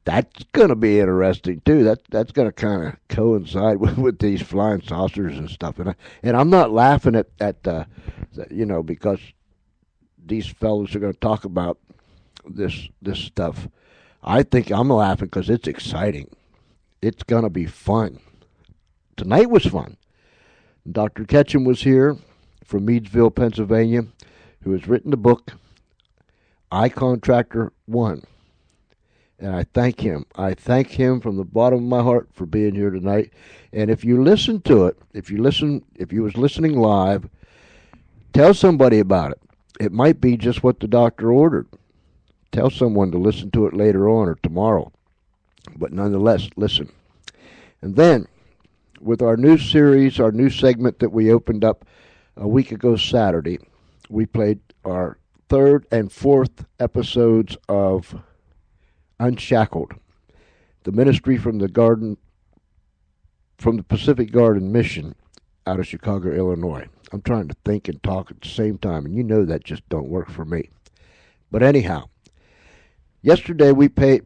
That's going to be interesting, too. That's going to kind of coincide with these flying saucers and stuff. And I'm not laughing at because these fellows are going to talk about this stuff. I think I'm laughing because it's exciting. It's going to be fun. Tonight was fun. Dr. Ketchum was here from Meadsville, Pennsylvania, who has written the book, I Contractor 1. And I thank him. I thank him from the bottom of my heart for being here tonight. And if you listen to it, if you was listening live, tell somebody about it. It might be just what the doctor ordered. Tell someone to listen to it later on or tomorrow. But nonetheless, listen. And then, with our new series, our new segment that we opened up a week ago Saturday, we played our third and fourth episodes of Unshackled, the ministry from the Pacific Garden Mission out of Chicago, Illinois. I'm trying to think and talk at the same time, and you know that just don't work for me. But anyhow, yesterday we played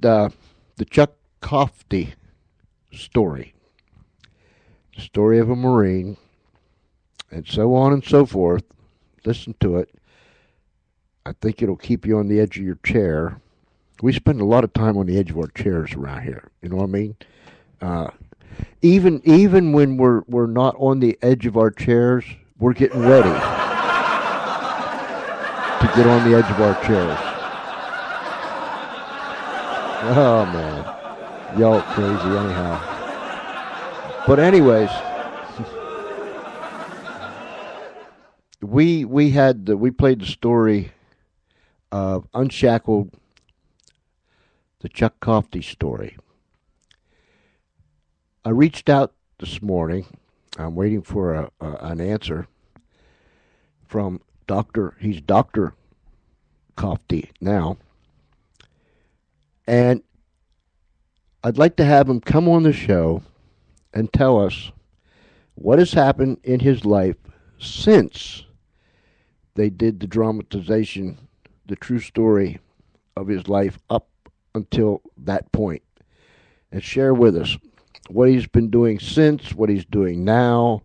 the Chuck Coffey story, the story of a Marine, and so on and so forth. Listen to it. I think it'll keep you on the edge of your chair. We spend a lot of time on the edge of our chairs around here. You know what I mean? Even when we're not on the edge of our chairs, we're getting ready to get on the edge of our chairs. Oh man, y'all crazy anyhow. But anyways, we played the story of Unshackled, the Chuck Coffey story. I reached out this morning. I'm waiting for an answer from he's Dr. Coffey now. And I'd like to have him come on the show and tell us what has happened in his life since they did the dramatization, the true story of his life up until that point, and share with us what he's been doing since, what he's doing now,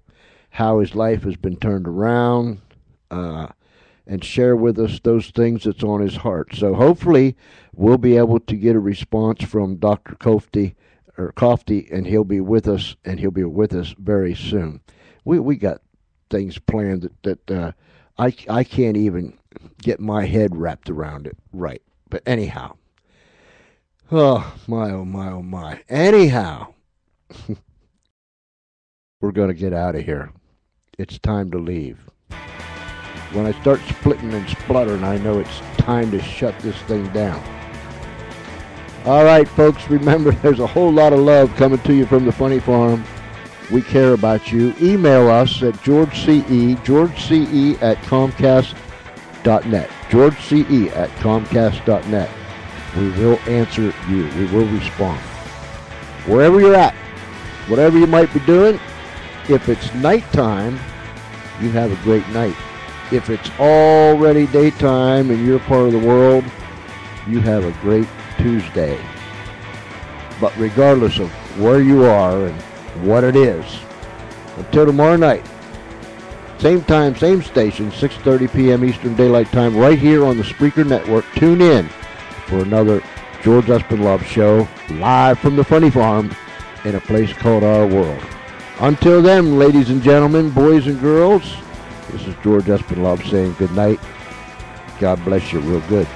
how his life has been turned around, and share with us those things that's on his heart. So hopefully we'll be able to get a response from Dr. Coffey, and he'll be with us, very soon. We got things planned that I can't even get my head wrapped around it right. But anyhow, oh my, oh my, oh my. Anyhow, we're going to get out of here. It's time to leave. When I start splitting and spluttering, I know it's time to shut this thing down. All right, folks, remember there's a whole lot of love coming to you from the Funny Farm. We care about you. Email us at georgece@comcast.net. georgece@comcast.net. We will answer you. We will respond. Wherever you're at, whatever you might be doing, if it's nighttime, you have a great night. If it's already daytime and you're part of the world, you have a great Tuesday. But regardless of where you are and what it is, until tomorrow night, same time, same station, 6:30 p.m. Eastern Daylight Time, right here on the Spreaker Network. Tune in for another George Espinlove show, live from the Funny Farm in a place called our world. Until then, ladies and gentlemen, boys and girls, this is George Espinlove saying good night. God bless you real good.